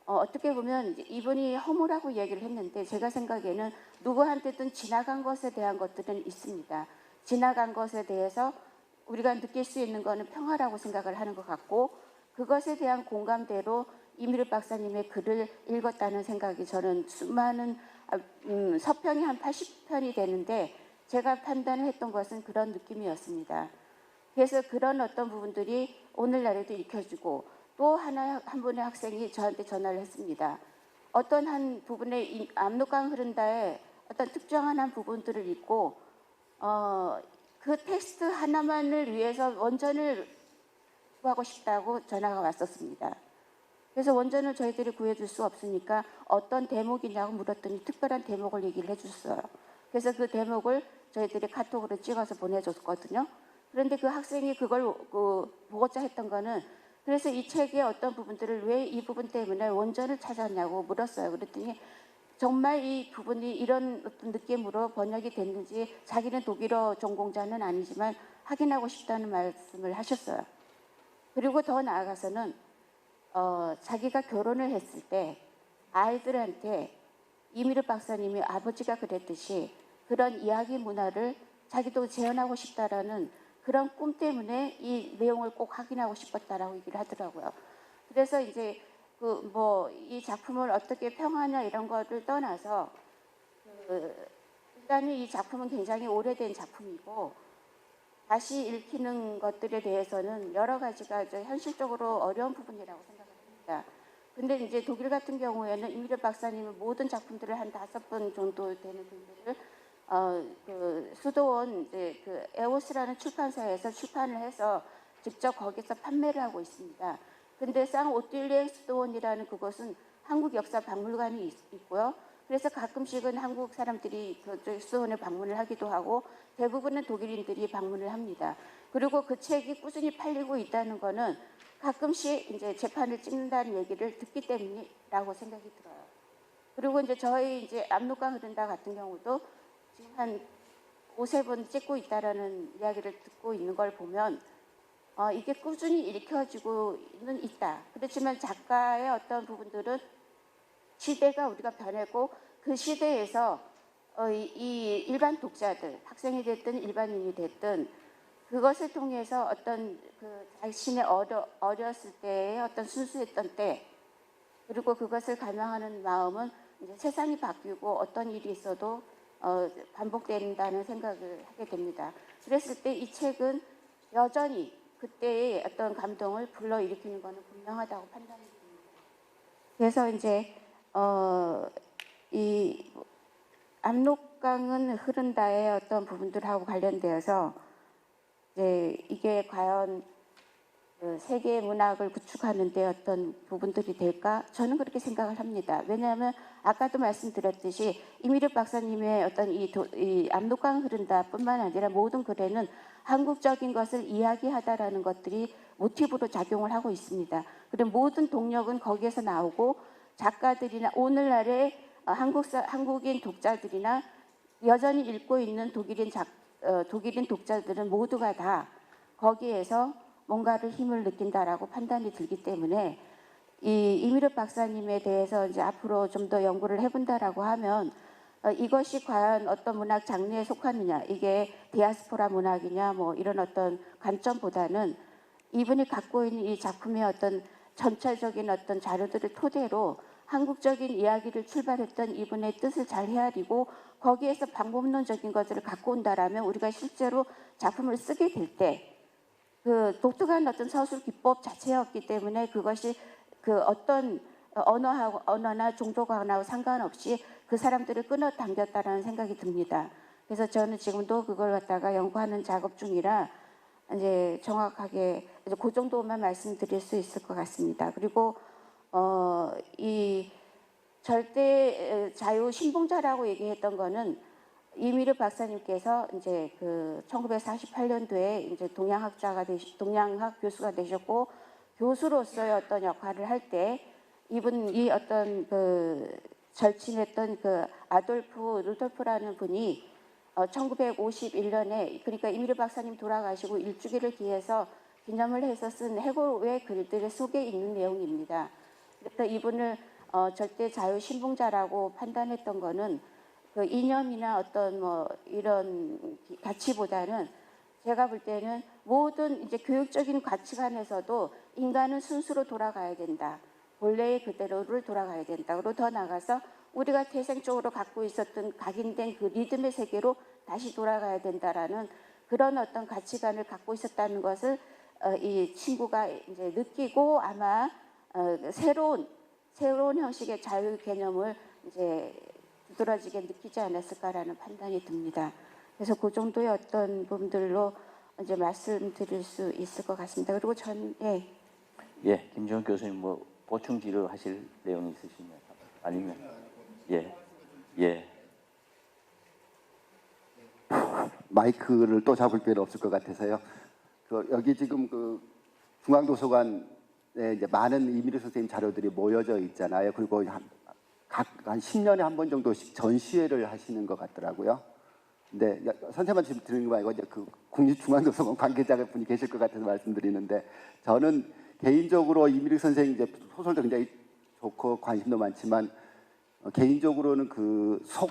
어떻게 보면 이분이 허무라고 얘기를 했는데 제가 생각에는 누구한테든 지나간 것에 대한 것들은 있습니다. 지나간 것에 대해서 우리가 느낄 수 있는 것은 평화라고 생각을 하는 것 같고 그것에 대한 공감대로 이미르 박사님의 글을 읽었다는 생각이 저는 수많은 서평이 한 80편이 되는데 제가 판단을 했던 것은 그런 느낌이었습니다. 그래서 그런 어떤 부분들이 오늘날에도 익혀지고 또 한 분의 학생이 저한테 전화를 했습니다. 어떤 한 부분에 압록강 흐른다에 어떤 특정한 한 부분들을 읽고 그 텍스트 하나만을 위해서 원전을 구하고 싶다고 전화가 왔었습니다. 그래서 원전을 저희들이 구해줄 수 없으니까 어떤 대목이냐고 물었더니 특별한 대목을 얘기를 해줬어요. 그래서 그 대목을 저희들이 카톡으로 찍어서 보내줬거든요. 그런데 그 학생이 그걸 보고자 했던 거는 그래서 이 책의 어떤 부분들을 왜 이 부분 때문에 원전을 찾았냐고 물었어요. 그랬더니 정말 이 부분이 이런 어떤 느낌으로 번역이 됐는지 자기는 독일어 전공자는 아니지만 확인하고 싶다는 말씀을 하셨어요. 그리고 더 나아가서는 자기가 결혼을 했을 때 아이들한테 이미르 박사님이 아버지가 그랬듯이 그런 이야기 문화를 자기도 재현하고 싶다라는 그런 꿈 때문에 이 내용을 꼭 확인하고 싶었다라고 얘기를 하더라고요. 그래서 이제 이 작품을 어떻게 평하냐 이런 거를 떠나서 일단은 이 작품은 굉장히 오래된 작품이고 다시 읽히는 것들에 대해서는 여러 가지가 현실적으로 어려운 부분이라고 생각합니다. 근데 이제 독일 같은 경우에는 이미르 박사님은 모든 작품들을 한 5번 정도 되는 분들을 그 수도원 이제 그 에오스라는 출판사에서 출판을 해서 직접 거기서 판매를 하고 있습니다. 근데 쌍오틸리에 수도원이라는 그곳은 한국 역사 박물관이 있고요. 그래서 가끔씩은 한국 사람들이 그쪽 수도원에 방문을 하기도 하고 대부분은 독일인들이 방문을 합니다. 그리고 그 책이 꾸준히 팔리고 있다는 거는 가끔씩 이제 재판을 찍는다는 얘기를 듣기 때문이라고 생각이 들어요. 그리고 이제 저희 이제 압록강 흐른다 같은 경우도 지금 한 5-번 찍고 있다라는 이야기를 듣고 있는 걸 보면 이게 꾸준히 읽혀지고는 있다. 그렇지만 작가의 어떤 부분들은 시대가 우리가 변했고 그 시대에서 이 일반 독자들, 학생이 됐든 일반인이 됐든 그것을 통해서 어떤 그 자신의 어렸을 때의 어떤 순수했던 때 그리고 그것을 갈망하는 마음은 이제 세상이 바뀌고 어떤 일이 있어도 반복된다는 생각을 하게 됩니다. 그랬을 때 이 책은 여전히 그때의 어떤 감동을 불러일으키는 것은 분명하다고 판단이 됩니다. 그래서 이제 이 압록강은 흐른다의 어떤 부분들하고 관련되어서 이제 이게 과연 그 세계 문학을 구축하는 데 어떤 부분들이 될까? 저는 그렇게 생각을 합니다. 왜냐하면 아까도 말씀드렸듯이 이미르 박사님의 어떤 이 압록강 흐른다 뿐만 아니라 모든 글에는 한국적인 것을 이야기하다라는 것들이 모티브로 작용을 하고 있습니다. 그리고 모든 동력은 거기에서 나오고 작가들이나 오늘날의 한국인 독자들이나 여전히 읽고 있는 독일인 독자들은 모두가 다 거기에서 뭔가를 힘을 느낀다라고 판단이 들기 때문에 이 이미르 박사님에 대해서 이제 앞으로 좀 더 연구를 해본다라고 하면 이것이 과연 어떤 문학 장르에 속하느냐, 이게 디아스포라 문학이냐, 뭐 이런 어떤 관점보다는 이분이 갖고 있는 이 작품의 어떤 전체적인 어떤 자료들을 토대로 한국적인 이야기를 출발했던 이분의 뜻을 잘 헤아리고 거기에서 방법론적인 것들을 갖고 온다라면 우리가 실제로 작품을 쓰게 될 때 그 독특한 어떤 서술 기법 자체였기 때문에 그것이 그 어떤 언어나 종교관하고 상관없이 그 사람들을 끌어당겼다라는 생각이 듭니다. 그래서 저는 지금도 그걸 갖다가 연구하는 작업 중이라 이제 정확하게 이제 그 정도만 말씀드릴 수 있을 것 같습니다. 그리고 이 절대 자유 신봉자라고 얘기했던 거는 이미르 박사님께서 이제 그 1948년도에 이제 동양학 교수가 되셨고 교수로서의 어떤 역할을 할 때 이분이 어떤 그 절친했던 그 아돌프 루돌프라는 분이 1951년에 그러니까 이미르 박사님 돌아가시고 일주기를 기해서 기념을 해서 쓴 해고의 글들의 속에 있는 내용입니다. 그래서 이분을 절대 자유 신봉자라고 판단했던 거는 그 이념이나 어떤 뭐 이런 가치보다는 제가 볼 때는 모든 이제 교육적인 가치관에서도 인간은 순수로 돌아가야 된다. 본래의 그대로를 돌아가야 된다. 그리고 더 나아가서 우리가 태생적으로 갖고 있었던 각인된 그 리듬의 세계로 다시 돌아가야 된다라는 그런 어떤 가치관을 갖고 있었다는 것을 이 친구가 이제 느끼고 아마 새로운 형식의 자유 개념을 이제 두드러지게 느끼지 않았을까라는 판단이 듭니다. 그래서 그 정도의 어떤 부분들로 이제 말씀드릴 수 있을 것 같습니다. 그리고 예, 김종욱 교수님 뭐 보충 질의하실 내용이 있으시면 아니면 예. 마이크를 또 잡을 필요 없을 것 같아서요. 여기 지금 그 중앙도서관에 이제 많은 이미르 선생님 자료들이 모여져 있잖아요. 그리고 한 10년에 한 번 정도씩 전시회를 하시는 것 같더라고요. 근데 선생님만 지금 드리는 거 아니고 이제 그 국립중앙도서관 관계자분이 계실 것 같아서 말씀드리는데 저는 개인적으로 이미르 선생님 이제 소설도 굉장히 좋고 관심도 많지만 개인적으로는 그 속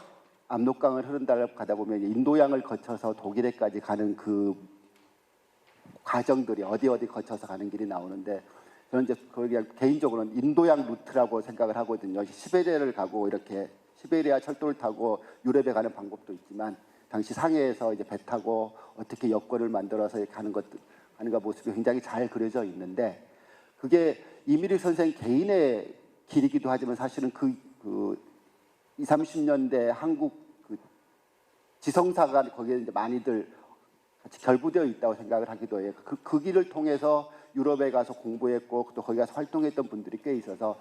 압록강을 흐른다를 가다 보면 인도양을 거쳐서 독일에까지 가는 그 과정들이 어디 거쳐서 가는 길이 나오는데 저는 이제 그냥 개인적으로는 인도양 루트라고 생각을 하거든요. 시베리아를 가고 이렇게 시베리아 철도를 타고 유럽에 가는 방법도 있지만 당시 상해에서 이제 배 타고 어떻게 여권을 만들어서 가는 그 모습이 굉장히 잘 그려져 있는데 그게 이미르 선생 개인의 길이기도 하지만 사실은 그 20, 30년대 한국 그 지성사가 거기에 이제 많이들 같이 결부되어 있다고 생각을 하기도 해요. 그 길을 통해서 유럽에 가서 공부했고 또 거기 가서 활동했던 분들이 꽤 있어서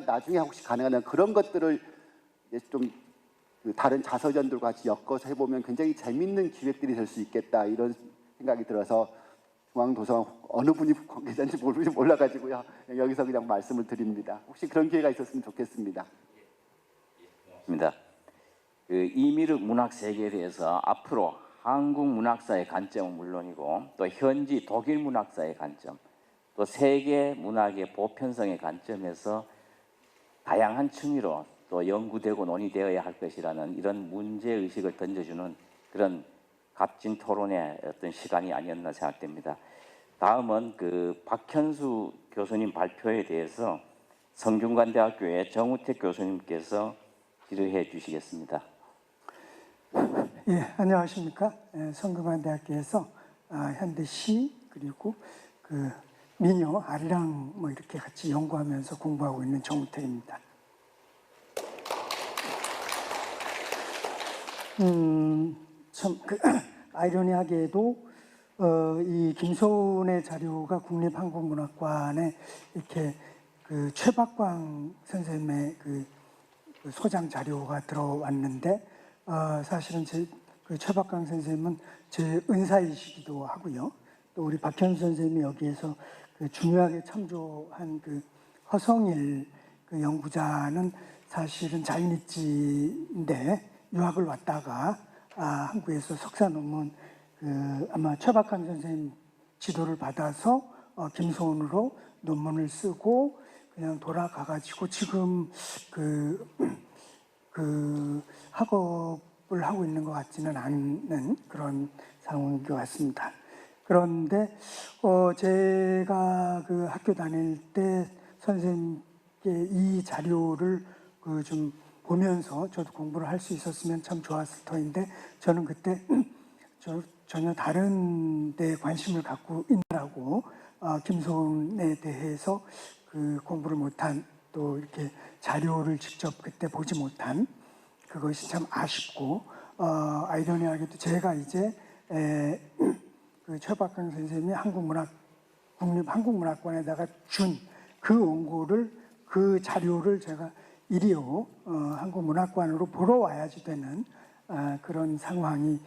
나중에 혹시 가능한 그런 것들을 이제 좀 그 다른 자서전들과 같이 엮어서 해보면 굉장히 재밌는 기획들이 될 수 있겠다 이런 생각이 들어서 중앙도서관 어느 분이 관계자인지 몰라가지고요. 여기서 그냥 말씀을 드립니다. 혹시 그런 기회가 있었으면 좋겠습니다. 입니다. 그 이미르 문학 세계에 대해서 앞으로 한국 문학사의 관점은 물론이고 또 현지 독일 문학사의 관점, 또 세계 문학의 보편성의 관점에서 다양한 층위로 또 연구되고 논의되어야 할 것이라는 이런 문제 의식을 던져주는 그런 값진 토론의 어떤 시간이 아니었나 생각됩니다. 다음은 그 박현수 교수님 발표에 대해서 성균관대학교의 정우택 교수님께서 질의해 주시겠습니다. 예, 안녕하십니까? 성균관대학교에서 현대시 그리고 그 민요, 아리랑 뭐 이렇게 같이 연구하면서 공부하고 있는 정우택입니다. 참 아이러니하게도 이 김소운의 자료가 국립한국문학관에 이렇게 그 최박광 선생님의 그 소장 자료가 들어왔는데 사실은 그 최박광 선생님은 제 은사이시기도 하고요. 또 우리 박현수 선생님이 여기에서 그 중요하게 참조한 그 허성일 그 연구자는 사실은 자유니치인데 유학을 왔다가 한국에서 석사 논문 아마 최박광 선생님 지도를 받아서 김소운으로 논문을 쓰고 그냥 돌아가가지고 지금 그 학업을 하고 있는 것 같지는 않은 그런 상황인 것 같습니다. 그런데 제가 그 학교 다닐 때 선생님께 이 자료를 그 좀 보면서 저도 공부를 할 수 있었으면 참 좋았을 터인데 저는 그때 전혀 다른 데 관심을 갖고 있느라고 김소운에 대해서 그 그 공부를 못한 또 이렇게 자료를 직접 그때 보지 못한 그것이 참 아쉽고 아이러니하게도 제가 이제 그 최박강 선생님이 국립한국문학관에다가 준 그 원고를 그 자료를 제가 이리오 한국문학관으로 보러 와야지 되는 그런 상황이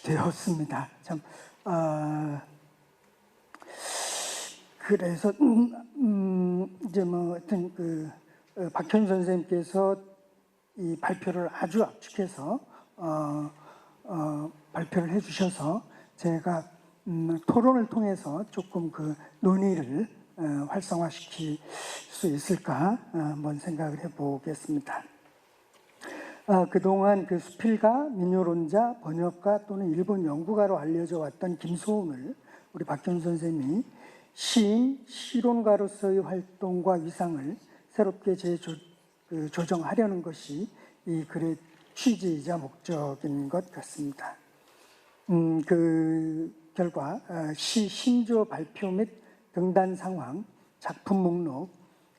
되었습니다. 참 그래서 이제 뭐 하여튼 그 박현 선생님께서 이 발표를 아주 압축해서 발표를 해주셔서 제가 토론을 통해서 조금 그 논의를 활성화시킬 수 있을까 한번 생각을 해보겠습니다. 그동안 그 수필가, 민요론자, 번역가 또는 일본 연구가로 알려져 왔던 김소운을 우리 박현 선생님이 시인, 시론가로서의 활동과 위상을 새롭게 재조정하려는 것이 이 글의 취지이자 목적인 것 같습니다. 그 결과 시 신조 발표 및 등단 상황, 작품 목록,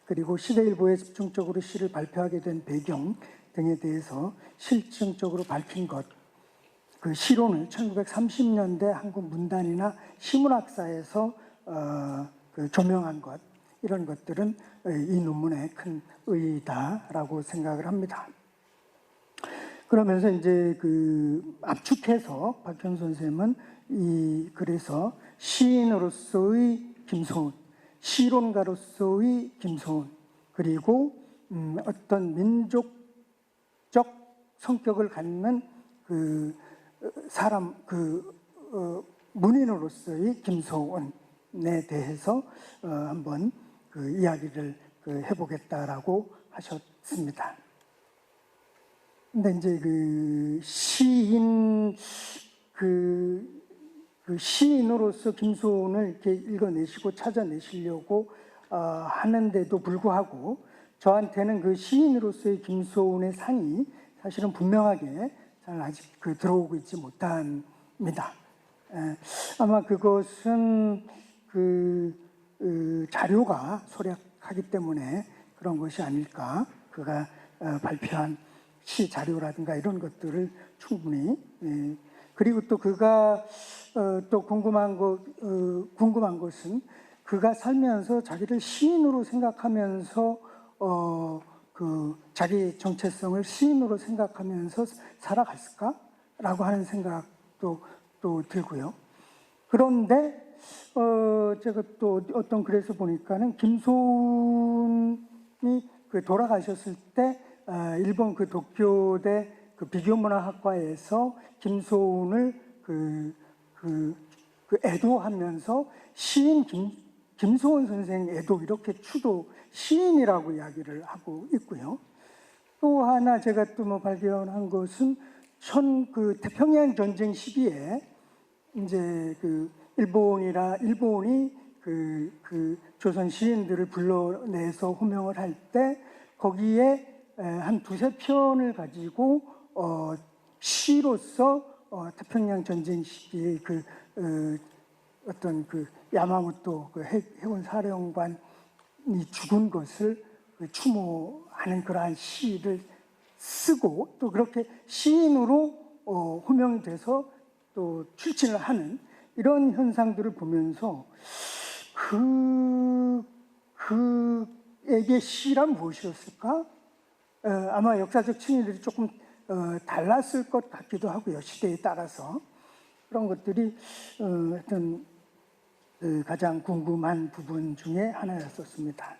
그리고 시대일보에 집중적으로 시를 발표하게 된 배경 등에 대해서 실증적으로 밝힌 것, 그 시론을 1930년대 한국 문단이나 시문학사에서 그 조명한 것, 이런 것들은 이 논문의 큰 의의다라고 생각을 합니다. 그러면서 이제 그 압축해서 박현 선생님은 이 글에서 시인으로서의 김소운, 시론가로서의 김소운, 그리고 어떤 민족적 성격을 갖는 그 사람, 문인으로서의 김소운에 대해서 한번 그 이야기를 해보겠다라고 하셨습니다. 근데 이제 그 시인, 그 시인으로서 김소운을 이렇게 읽어내시고 찾아내시려고 하는데도 불구하고 저한테는 그 시인으로서의 김소운의 상이 사실은 분명하게 잘 아직 들어오고 있지 못합니다. 아마 그것은 자료가 소략하기 때문에 그런 것이 아닐까. 그가 발표한 시 자료라든가 이런 것들을 충분히 그리고 또 그가 또 궁금한 것은 그가 살면서 자기를 시인으로 생각하면서 자기 정체성을 시인으로 생각하면서 살아갔을까라고 하는 생각도 또 들고요. 그런데 제가 또 어떤 글에서 보니까는 김소운이 돌아가셨을 때 일본 도쿄대 비교문화학과에서 김소운을 애도하면서 시인 김소운 선생 애도 이렇게 추도 시인이라고 이야기를 하고 있고요. 또 하나 제가 또 발견한 것은 태평양 전쟁 시기에 이제 일본이 조선 시인들을 불러내서 호명을 할 때 거기에 한 두세 편을 가지고 시로서 태평양 전쟁 시기에 어떤 야마모토 해군 사령관이 죽은 것을 추모하는 그러한 시를 쓰고 또 그렇게 시인으로 호명이 돼서 또 출진을 하는 이런 현상들을 보면서 그에게 시란 무엇이었을까? 아마 역사적 층위들이 조금 달랐을 것 같기도 하고요. 시대에 따라서. 그런 것들이 어떤 가장 궁금한 부분 중에 하나였었습니다.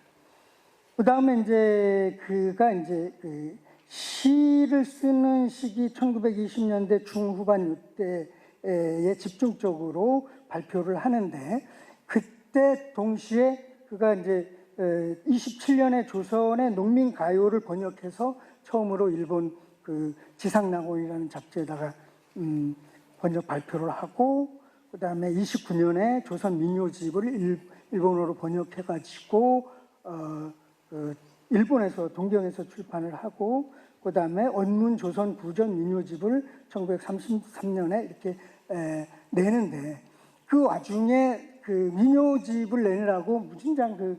그 다음에 이제 그가 이제 시를 쓰는 시기 1920년대 중후반 이때에 집중적으로 발표를 하는데 그때 동시에 그가 이제 27년에 조선의 농민 가요를 번역해서 처음으로 일본 지상낙원이라는 잡지에다가 번역 발표를 하고 그 다음에 29년에 조선 민요집을 일본어로 번역해가지고 일본에서 동경에서 출판을 하고 그 다음에 원문 조선 구전 민요집을 1933년에 이렇게 내는데 그 와중에 민요집을 내느라고 무진장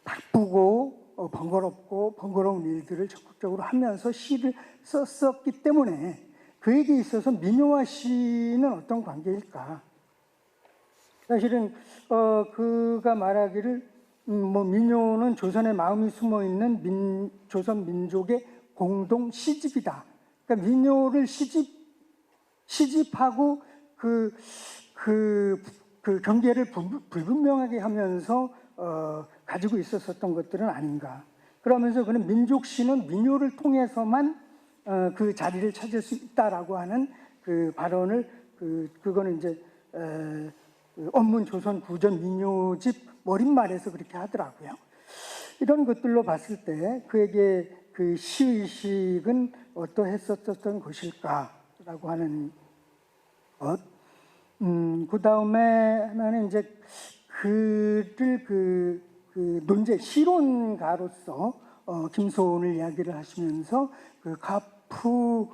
바쁘고 번거로운 일들을 적극적으로 하면서 시를 썼었기 때문에 그에게 있어서 민요와 시는 어떤 관계일까? 사실은 그가 말하기를 뭐 민요는 조선의 마음이 숨어 있는 조선 민족의 공동 시집이다. 그러니까 민요를 시집하고 그 경계를 불분명하게 하면서 가지고 있었던 것들은 아닌가. 그러면서 그는 민족시는 민요를 통해서만 그 자리를 찾을 수 있다라고 하는 그 발언을 그거는 이제 언문 조선 구전 민요집 머릿말에서 그렇게 하더라고요. 이런 것들로 봤을 때 그에게 그 시의식은 어떠했었던 것일까라고 하는 것. 그 다음에 하나는 이제 그를 그 논제 실론가로서 김소원을 이야기를 하시면서 그 가프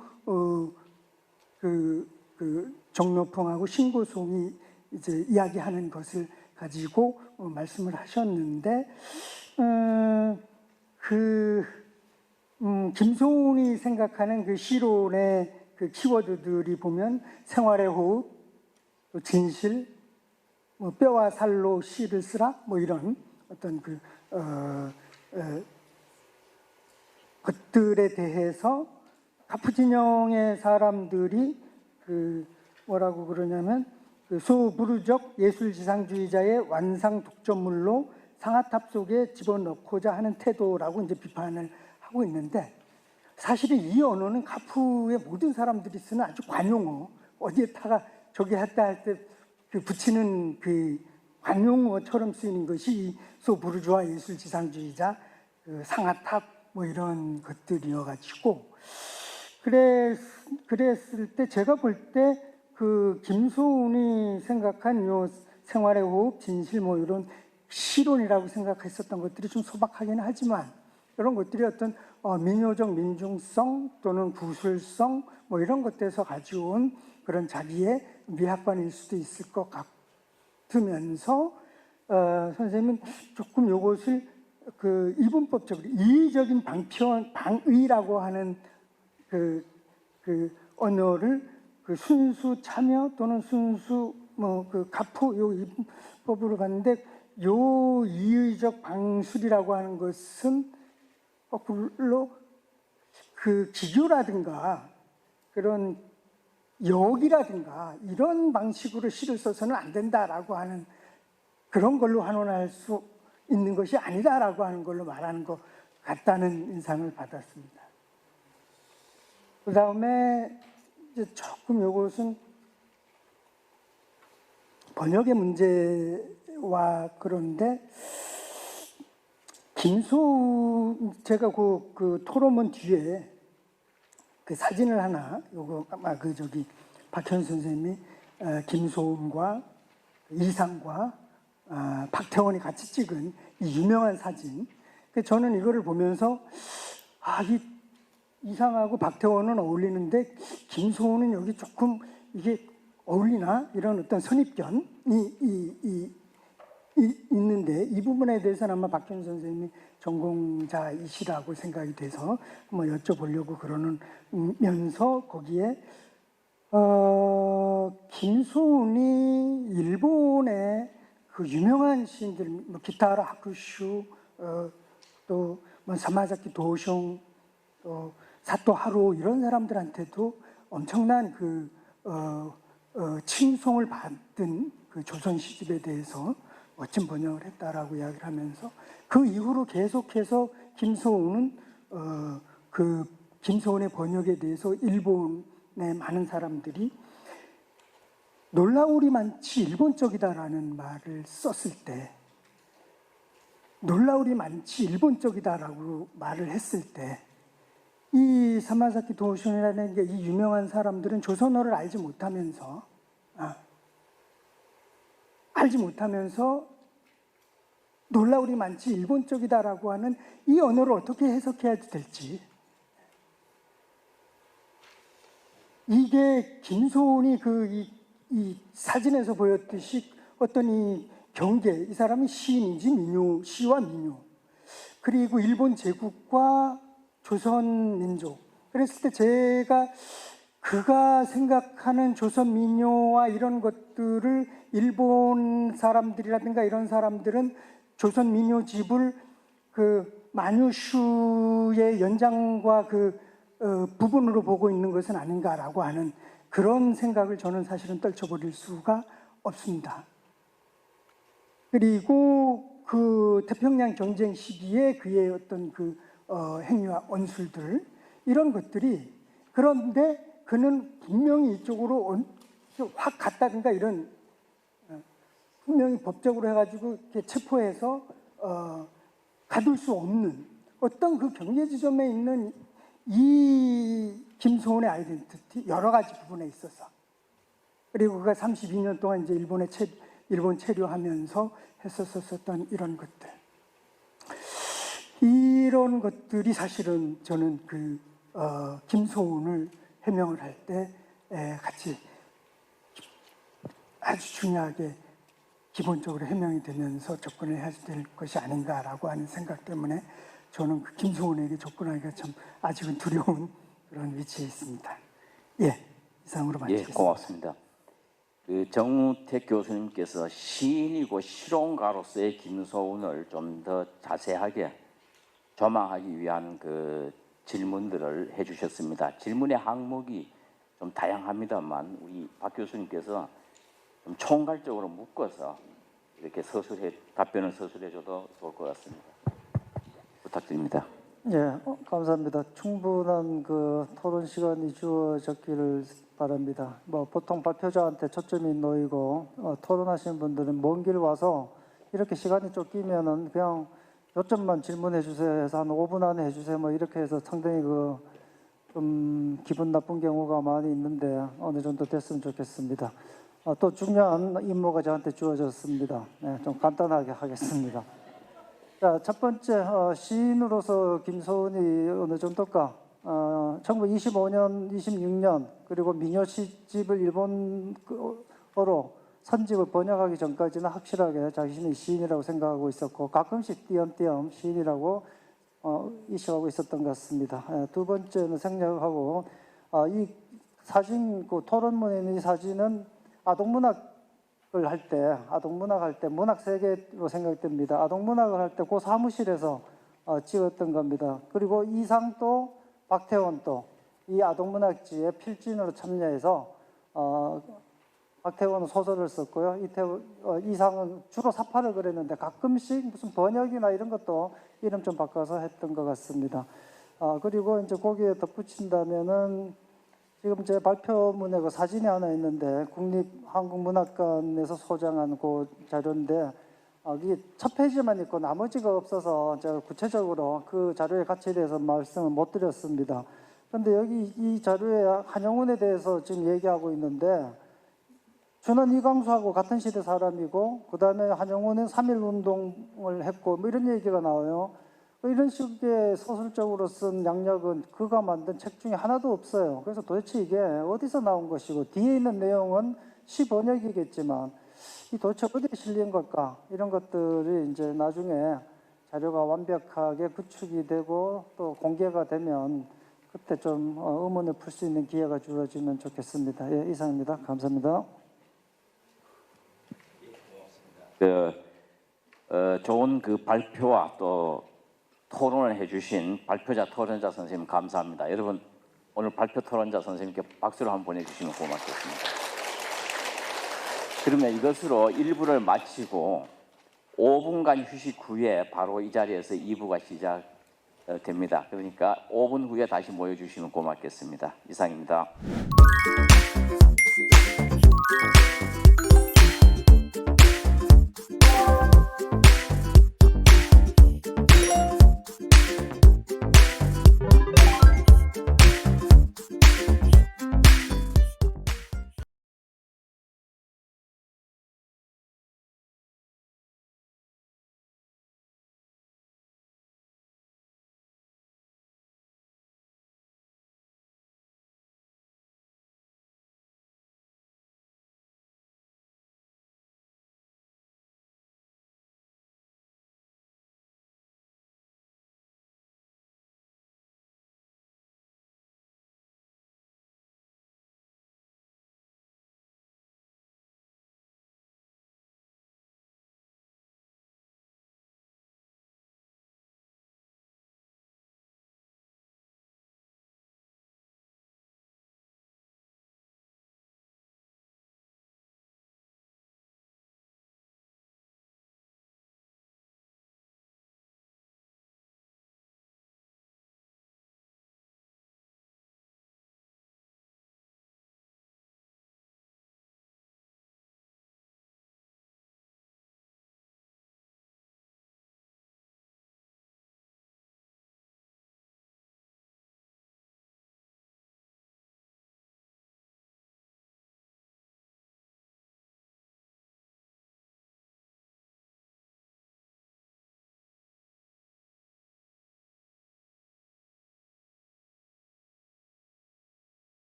정로풍하고 신고송이 이제 이야기하는 것을 가지고 말씀을 하셨는데 김소운이 생각하는 그 시론의 그 키워드들이 보면 생활의 호흡, 또 진실, 뭐 뼈와 살로 시를 쓰라, 뭐 이런 어떤 것들에 대해서 가프 진영의 사람들이 뭐라고 그러냐면 소부르적 예술지상주의자의 완상 독점물로 상아탑 속에 집어넣고자 하는 태도라고 이제 비판을 하고 있는데, 사실은 이 언어는 가프의 모든 사람들이 쓰는 아주 관용어, 어디에다가 저기 했다 할 때 붙이는 그 관용어처럼 쓰이는 것이 소부르주아 예술지상주의자, 상아탑 뭐 이런 것들이어가지고, 그랬을 때 제가 볼 때 그 김소운이 생각한 요 생활의 호흡, 진실 뭐 이런 실론이라고 생각했었던 것들이 좀 소박하긴 하지만, 이런 것들이 어떤 민요적 민중성 또는 구술성 뭐 이런 것들에서 가져온 그런 자기의 미학관일 수도 있을 것 같으면서 선생님은 조금 이것을 그 이분법적으로 이의적인 방의라고 하는 그 언어를 그 순수 참여 또는 순수 뭐 그 가프 요 이분법으로 갔는데, 요 이의적 방술이라고 하는 것은 거꾸로 그 기교라든가 그런 역이라든가 이런 방식으로 시를 써서는 안 된다라고 하는 그런 걸로 환원할 수 있는 것이 아니다라고 하는 걸로 말하는 것 같다는 인상을 받았습니다. 그 다음에 이제 조금 이것은 번역의 문제와 그런데, 제가 그 토론문 뒤에 그 사진을 하나, 요거 아마 박현 선생님이 김소운과 이상과 박태원이 같이 찍은 이 유명한 사진. 저는 이거를 보면서 이상하고 박태원은 어울리는데 김소운은 여기 조금 이게 어울리나? 이런 어떤 선입견이 있는데, 이 부분에 대해서는 아마 박현 선생님이 전공자이시라고 생각이 돼서 한번 여쭤보려고 그러면서, 거기에 김소운이 일본의 그 유명한 시인들, 뭐 기타라 하쿠슈, 또 뭐 사마자키 도숑, 또 사토 하루 이런 사람들한테도 엄청난 칭송을 받은 그 조선 시집에 대해서 멋진 번역을 했다라고 이야기를 하면서, 그 이후로 계속해서 김소운은 그 김소운의 번역에 대해서 일본의 많은 사람들이 놀라울이 많지 일본적이다라는 말을 썼을 때, 놀라울이 많지 일본적이다라고 말을 했을 때, 이 사마사키 도숑이라는 게 이 유명한 사람들은 조선어를 알지 못하면서 놀라울이 많지 일본적이다라고 하는 이 언어를 어떻게 해석해야 될지, 이게 김소운이 이 사진에서 보였듯이 어떤 이 경계, 이 사람이 시인인지 시와 민요, 그리고 일본 제국과 조선민족. 그랬을 때 제가 그가 생각하는 조선민요와 이런 것들을 일본 사람들이라든가 이런 사람들은 조선민요집을 그 만유슈의 연장과 그 부분으로 보고 있는 것은 아닌가라고 하는 그런 생각을 저는 사실은 떨쳐버릴 수가 없습니다. 그리고 그 태평양 경쟁 시기에 그의 어떤 그 행위와 언술들 이런 것들이 그런데 그는 분명히 이쪽으로 확 갔다든가 이런 분명히 법적으로 해가지고 이렇게 체포해서 가둘 수 없는 어떤 그 경계 지점에 있는 이 김소은의 아이덴티티 여러 가지 부분에 있어서 그리고 그가 32년 동안 이제 일본 체류하면서 했었었던 이런 것들 이런 것들이 사실은 저는 그 김소은을 해명을 할 때 같이 아주 중요하게 기본적으로 해명이 되면서 접근을 해야 될 것이 아닌가라고 하는 생각 때문에 저는 그 김소은에게 접근하기가 참 아직은 두려운 그런 위치에 있습니다. 예, 이상으로 마치겠습니다. 예, 고맙습니다. 그 정우택 교수님께서 시인이고 실용가로서의 김소은을 좀 더 자세하게 조망하기 위한 그 질문들을 해주셨습니다. 질문의 항목이 좀 다양합니다만 우리 박 교수님께서 좀 총괄적으로 묶어서 이렇게 답변을 서술해줘도 좋을 것 같습니다. 부탁드립니다. 예, 감사합니다. 충분한 그 토론 시간이 주어졌기를 바랍니다. 뭐 보통 발표자한테 초점이 놓이고 토론하시는 분들은 먼 길 와서 이렇게 시간이 쫓기면은 그냥 요점만 질문해 주세요 해서 한 5분 안에 해주세요 뭐 이렇게 해서 상당히 그 좀 기분 나쁜 경우가 많이 있는데 어느 정도 됐으면 좋겠습니다. 또 중요한 임무가 저한테 주어졌습니다. 네, 좀 간단하게 하겠습니다. 자, 첫 번째 시인으로서 김소은이 어느 정도일까? 1925년, 26년 그리고 민요 시집을 일본어로 선집을 번역하기 전까지는 확실하게 자신이 시인이라고 생각하고 있었고 가끔씩 띄엄띄엄 시인이라고 인식하고 있었던 것 같습니다. 두 번째는 생략하고 이 사진, 그 토론문에 있는 이 사진은 아동문학을 할 때 문학 세계로 생각됩니다. 아동문학을 할 때 그 사무실에서 찍었던 겁니다. 그리고 이상도 박태원도 이 아동문학지에 필진으로 참여해서 박태원은 소설을 썼고요. 이상은 주로 사파를 그렸는데 가끔씩 무슨 번역이나 이런 것도 이름 좀 바꿔서 했던 것 같습니다. 그리고 이제 거기에 덧붙인다면은 지금 제 발표문에 그 사진이 하나 있는데 국립한국문학관에서 소장한 그 자료인데 이게 첫 페이지만 있고 나머지가 없어서 제가 구체적으로 그 자료의 가치에 대해서 말씀을 못 드렸습니다. 그런데 여기 이 자료에 한영훈에 대해서 지금 얘기하고 있는데 저는 이광수하고 같은 시대 사람이고 그 다음에 한영훈은 3.1운동을 했고 뭐 이런 얘기가 나와요. 이런 식의 서술적으로 쓴 양력은 그가 만든 책 중에 하나도 없어요. 그래서 도대체 이게 어디서 나온 것이고 뒤에 있는 내용은 시 번역이겠지만 이 도대체 어디에 실린 걸까? 이런 것들이 이제 나중에 자료가 완벽하게 구축이 되고 또 공개가 되면 그때 좀 의문을 풀 수 있는 기회가 주어지면 좋겠습니다. 예, 이상입니다. 감사합니다. 좋은 그 발표와 또 토론을 해주신 발표자 토론자 선생님 감사합니다. 여러분 오늘 발표 토론자 선생님께 박수를 한번 보내주시면 고맙겠습니다. 그러면 이것으로 1부를 마치고 5분간 휴식 후에 바로 이 자리에서 2부가 시작됩니다. 그러니까 5분 후에 다시 모여주시면 고맙겠습니다. 이상입니다.